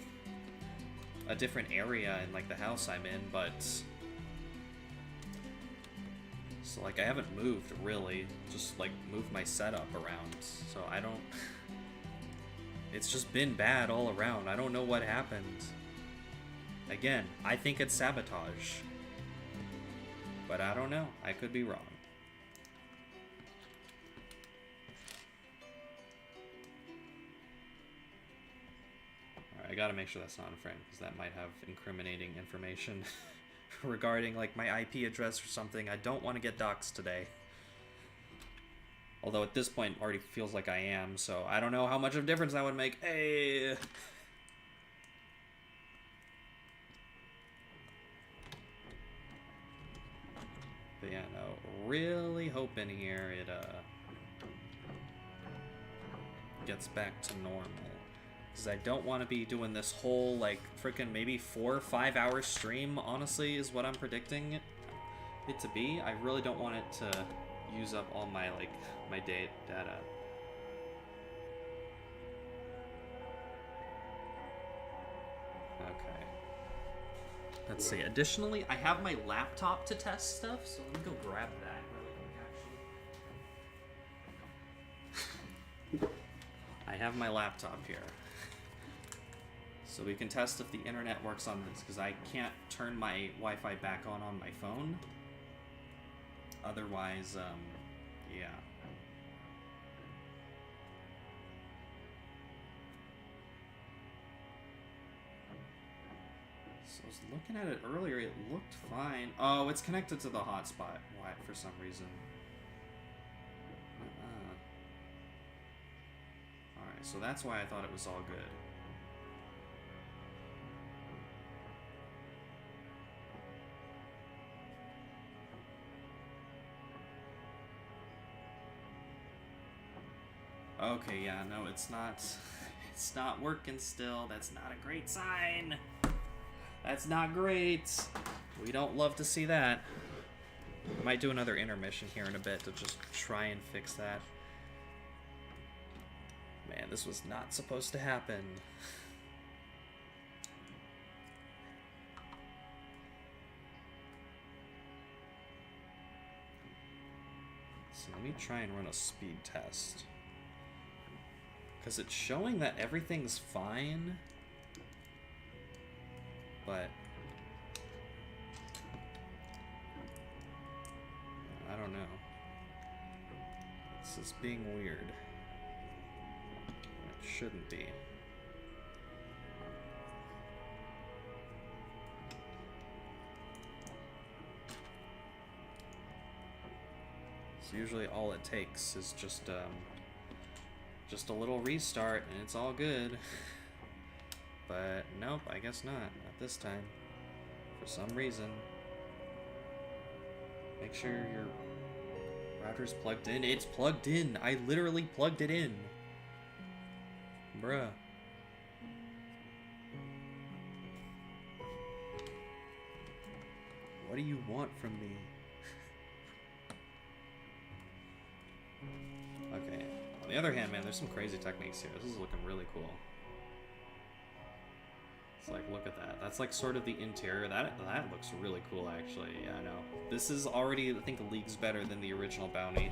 a different area in like the house I'm in, but so like I haven't moved really, just like moved my setup around. So I don't, it's just been bad all around. I don't know what happened. Again, I think it's sabotage, but I don't know. I could be wrong. I gotta make sure that's not in frame, because that might have incriminating information regarding like my IP address or something. I don't want to get doxxed today. Although at this point already feels like I am, so I don't know how much of a difference that would make. Hey! But yeah, no, really hoping here it gets back to normal. Because I don't want to be doing this whole, like, freaking maybe 4 or 5 hour stream, honestly, is what I'm predicting it to be. I really don't want it to use up all my, like, my data. Okay. Let's see. Additionally, I have my laptop to test stuff, so let me go grab that really quick, actually. I have my laptop here. So we can test if the internet works on this, because I can't turn my Wi-Fi back on my phone. Otherwise, yeah. So I was looking at it earlier, it looked fine. Oh, it's connected to the hotspot. Why, for some reason. Alright, so that's why I thought it was all good. Okay, yeah, no, it's not working still. That's not a great sign. That's not great. We don't love to see that. I might do another intermission here in a bit to just try and fix that. Man, this was not supposed to happen. So let me try and run a speed test. Because it's showing that everything's fine, but I don't know. This is being weird. It shouldn't be. So usually all it takes is just a little restart and it's all good. But nope, I guess not. Not this time. For some reason. Make sure your router's plugged in. It's plugged in. I literally plugged it in. Bruh. What do you want from me? Okay. On the other hand, man, there's some crazy techniques here. This is looking really cool. It's like, look at that. That's like sort of the interior. That looks really cool, actually. Yeah, I know. This is already, I think, leagues better than the original bounty.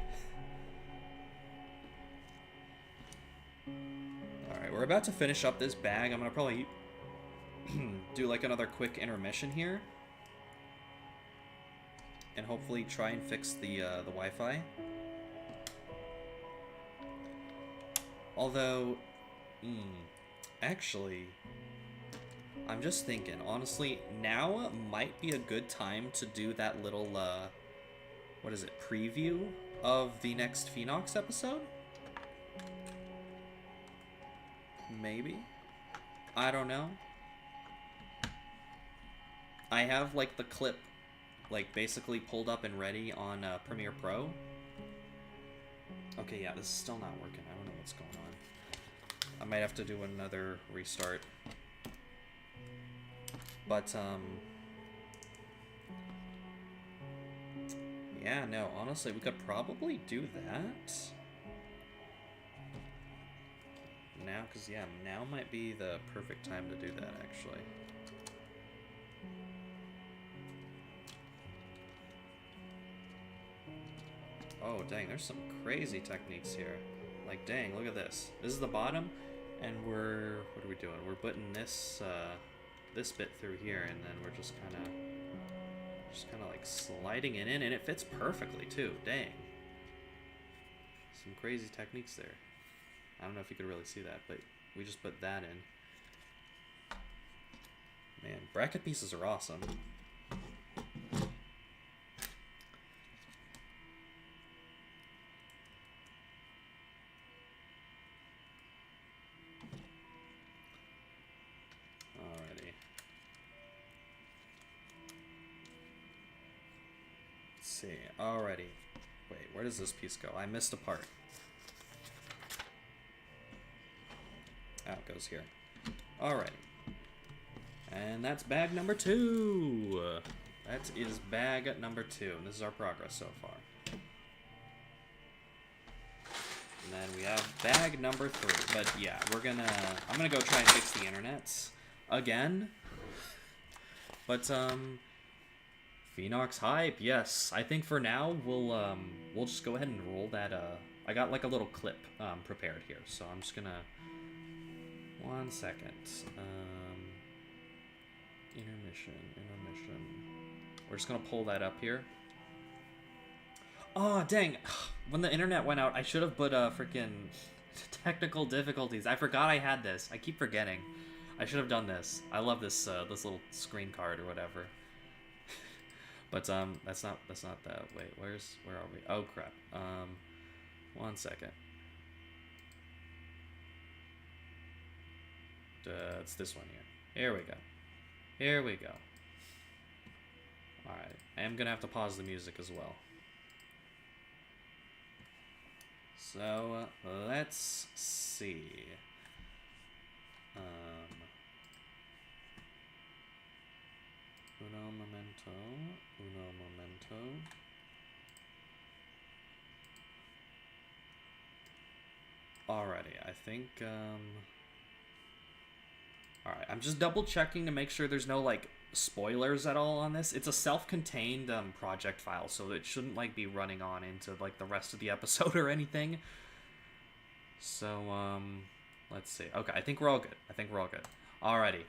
Alright, we're about to finish up this bag. I'm gonna probably do like another quick intermission here. And hopefully try and fix the Wi-Fi. Although, actually, I'm just thinking, honestly, now might be a good time to do that little, what is it, preview of the next Phoenox episode? Maybe? I don't know. I have, like, the clip, like, basically pulled up and ready on Premiere Pro. Okay, yeah, this is still not working. I don't know what's going on. I might have to do another restart. But, yeah, no, honestly, we could probably do that. Now, because, yeah, now might be the perfect time to do that, actually. Oh, dang, there's some crazy techniques here. Like, dang, look at this. This is the bottom, and we're... What are we doing? We're putting this, this bit through here, and then we're just kind of like sliding it in, and it fits perfectly, too. Dang. Some crazy techniques there. I don't know if you could really see that, but we just put that in. Man, bracket pieces are awesome. Alrighty. Wait, where does this piece go? I missed a part. Oh, it goes here. Alrighty. And that's bag number 2. That is bag number 2. And this is our progress so far. And then we have bag number 3. But yeah, I'm gonna go try and fix the internet again. But, Phoenox hype, yes. I think for now we'll just go ahead and roll that. I got like a little clip prepared here, so I'm just gonna 1 second. Intermission. We're just gonna pull that up here. Oh dang! When the internet went out, I should have put freaking technical difficulties. I forgot I had this. I keep forgetting. I should have done this. I love this this little screen card or whatever. But that's not that. Wait, where are we? Oh crap. 1 second. It's this one here. Here we go. Here we go. All right. I am gonna have to pause the music as well. So let's see. Uno momento. Alrighty, I think, alright, I'm just double checking to make sure there's no, like, spoilers at all on this. It's a self-contained, project file, so it shouldn't, like, be running on into, like, the rest of the episode or anything. So, let's see. Okay, I think we're all good. Alrighty.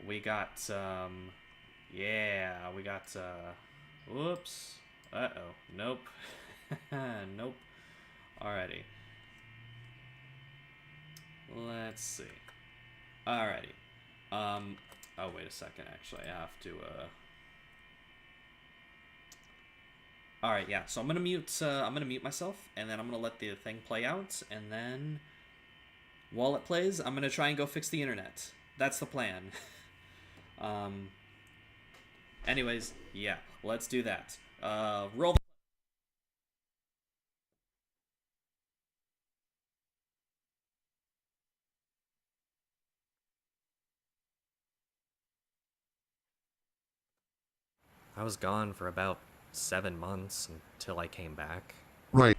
We got, yeah, we got, whoops. Uh-oh. Nope. Nope. Alrighty. Let's see. Alrighty. Oh, wait a second, actually. I have to, Alright, yeah. So I'm gonna mute myself, and then I'm gonna let the thing play out, and then while it plays, I'm gonna try and go fix the internet. That's the plan. Anyways, yeah, let's do that. Roll. I was gone for about 7 months until I came back. Right.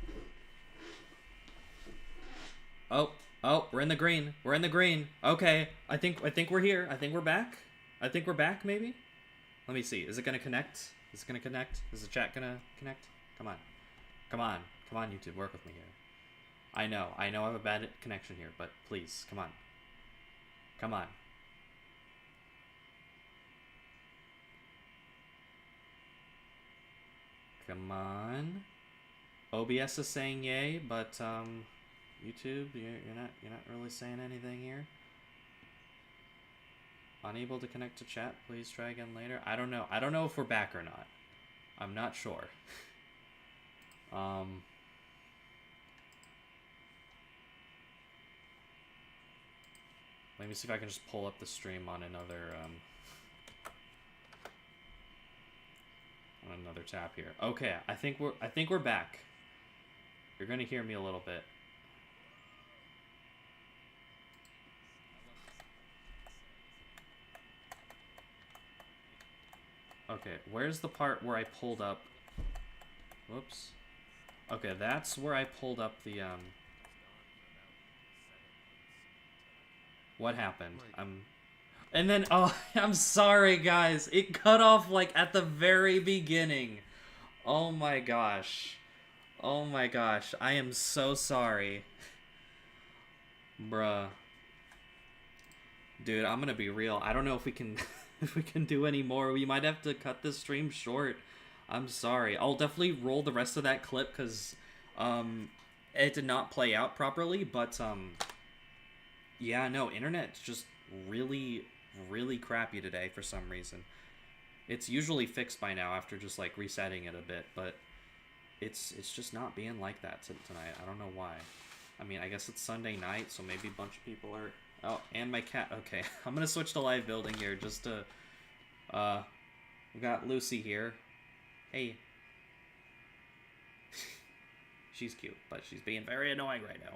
Oh, we're in the green. We're in the green. Okay, I think we're here. I think we're back. I think we're back, maybe? Let me see. Is it gonna connect? Is it gonna connect? Is the chat gonna connect? Come on. Come on. Come on, YouTube. Work with me here. I know I have a bad connection here, but please, come on. Come on. Come on. OBS is saying yay, but YouTube, you're not really saying anything here. Unable to connect to chat. Please try again later. I don't know. I don't know if we're back or not. I'm not sure. Let me see if I can just pull up the stream on another tab here. Okay, I think we're back. You're gonna hear me a little bit. Okay, where's the part where I pulled up? Whoops. Okay, that's where I pulled up the What happened? And then, oh, I'm sorry, guys. It cut off, like, at the very beginning. Oh my gosh. Oh my gosh. I am so sorry. Bruh. Dude, I'm gonna be real. I don't know if we can if we can do any more. We might have to cut this stream short. I'm sorry. I'll definitely roll the rest of that clip because it did not play out properly, but yeah, no, internet's just really crappy today for some reason. It's usually fixed by now after just like resetting it a bit, but it's just not being like that tonight. I don't know why. I mean, I guess it's Sunday night, so maybe a bunch of people are... Oh, and my cat. Okay, I'm gonna switch to live building here just to... we got Lucy here. Hey. She's cute, but she's being very annoying right now.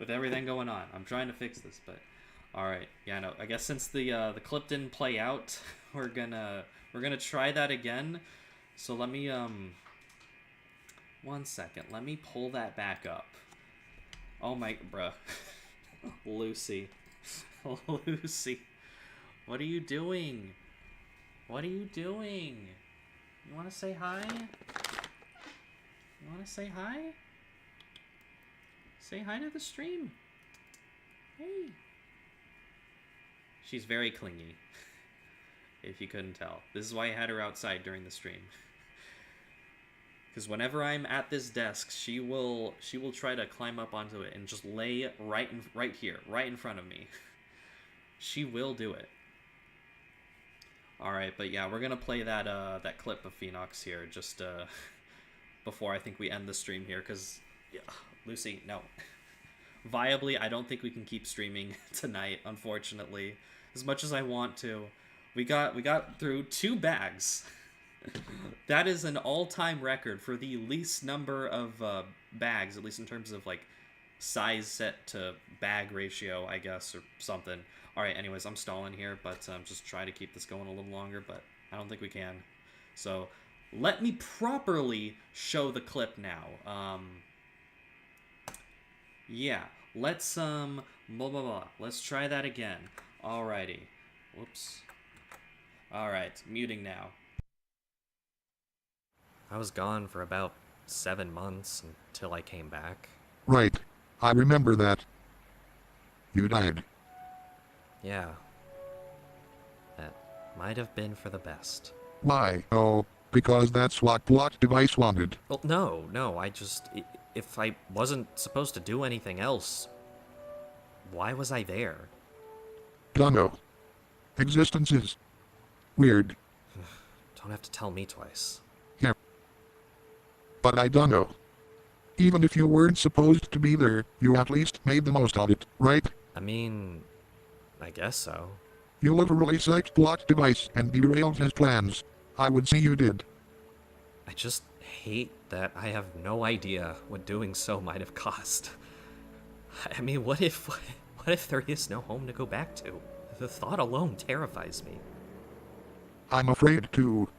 With everything going on. I'm trying to fix this, but... Alright, yeah, no, I guess since the clip didn't play out, we're gonna try that again. So let me, 1 second. Let me pull that back up. Oh my... Bruh. Lucy. Lucy. What are you doing? What are you doing? You wanna say hi? You wanna say hi? Say hi to the stream. Hey. She's very clingy. If you couldn't tell. This is why I had her outside during the stream. Because whenever I'm at this desk, she will try to climb up onto it and just lay right here, right in front of me. She will do it. All right, but yeah, we're gonna play that that clip of Phoenox here just before I think we end the stream here. Because yeah, Lucy, no. Viably, I don't think we can keep streaming tonight. Unfortunately, as much as I want to, we got through 2 bags. That is an all-time record for the least number of bags, at least in terms of like size set to bag ratio, I guess, or something. All right, anyways, I'm stalling here, but just try to keep this going a little longer, but I don't think we can. So let me properly show the clip now. Yeah, let's blah blah blah. Let's try that again. Alrighty. Whoops. Alright, muting now. I was gone for about 7 months until I came back. Right. I remember that. You died. Yeah. That might have been for the best. Why? Oh, because that's what plot device wanted. Well, no, if I wasn't supposed to do anything else, why was I there? Dunno. Existence is weird. Don't have to tell me twice. Yeah. But I dunno. Even if you weren't supposed to be there, you at least made the most of it, right? I mean, I guess so. You literally psyched plot device and derailed his plans. I would say you did. I just hate that I have no idea what doing so might have cost. I mean, what if there is no home to go back to? The thought alone terrifies me. I'm afraid too.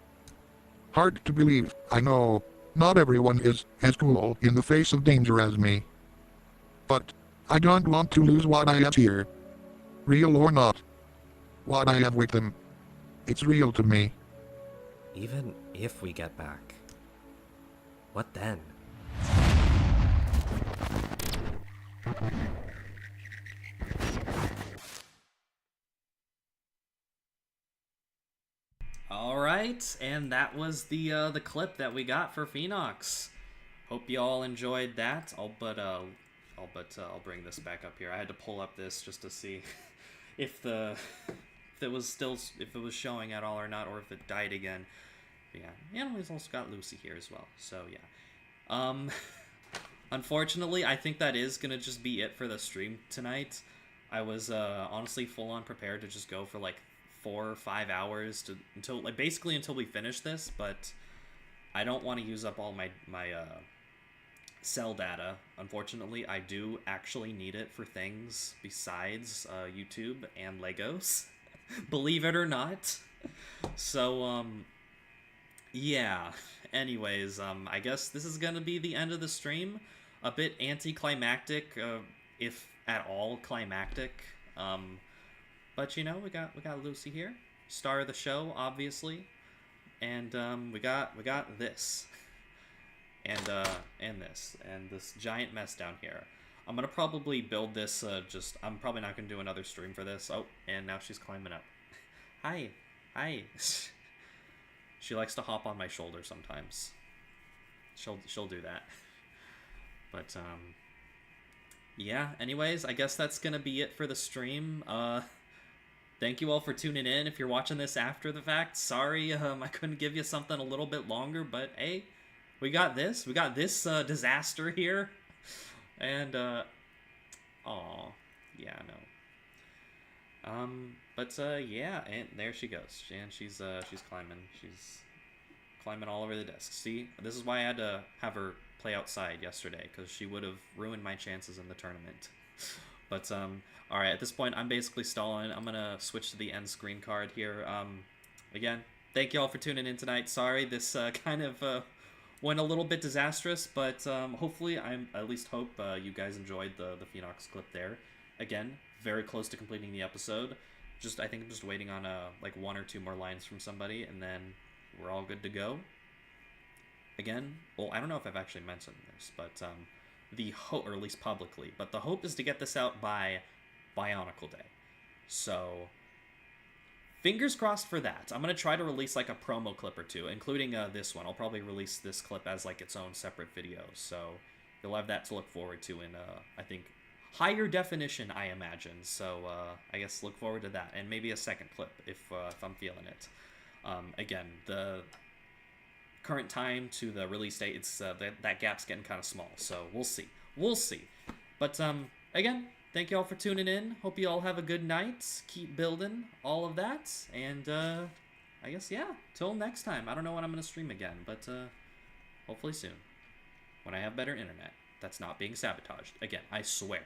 Hard to believe, I know. Not everyone is as cool in the face of danger as me. But I don't want to lose what I have here. Real or not. What I have with them. It's real to me. Even if we get back, what then? All right, and that was the clip that we got for Phoenox. Hope you all enjoyed that. I'll bring this back up here. I had to pull up this just to see if it was showing at all or not, or if it died again. But yeah, and we've also got Lucy here as well. So yeah, unfortunately, I think that is gonna just be it for the stream tonight. I was honestly full on prepared to just go for like 4 or 5 hours until we finish this, but I don't want to use up all my cell data. Unfortunately, I do actually need it for things besides YouTube and Legos, believe it or not. So yeah. Anyways, I guess this is gonna be the end of the stream. A bit anticlimactic, if at all climactic. But you know, we got Lucy here, star of the show, obviously, and we got this, and this giant mess down here. I'm gonna probably build this. I'm probably not gonna do another stream for this. Oh, and now she's climbing up. Hi. She likes to hop on my shoulder sometimes. She'll do that. But yeah. Anyways, I guess that's gonna be it for the stream. Thank you all for tuning in. If you're watching this after the fact, sorry I couldn't give you something a little bit longer, but hey, we got this disaster here, and yeah, no. But yeah, and there she goes, and she's climbing all over the desk. See, this is why I had to have her play outside yesterday, because she would have ruined my chances in the tournament. But alright, at this point, I'm basically stalling. I'm gonna switch to the end screen card here. Again, thank you all for tuning in tonight. Sorry, this kind of went a little bit disastrous, but hopefully, I at least hope you guys enjoyed the Phoenox clip there. Again, very close to completing the episode. I think I'm just waiting on like 1 or 2 more lines from somebody, and then we're all good to go. Again, well, I don't know if I've actually mentioned this, but or at least publicly, but the hope is to get this out by Bionicle Day. So fingers crossed for that. I'm gonna try to release like a promo clip or 2, including this one. I'll probably release this clip as like its own separate video, so you'll have that to look forward to in I think higher definition, I imagine. So I guess look forward to that, and maybe a second clip if I'm feeling it. Again, the current time to the release date, it's that gap's getting kind of small, so we'll see. But again, thank you all for tuning in. Hope you all have a good night. Keep building, all of that, and I guess yeah, till next time. I don't know when I'm gonna stream again, but hopefully soon, when I have better internet that's not being sabotaged again, I swear.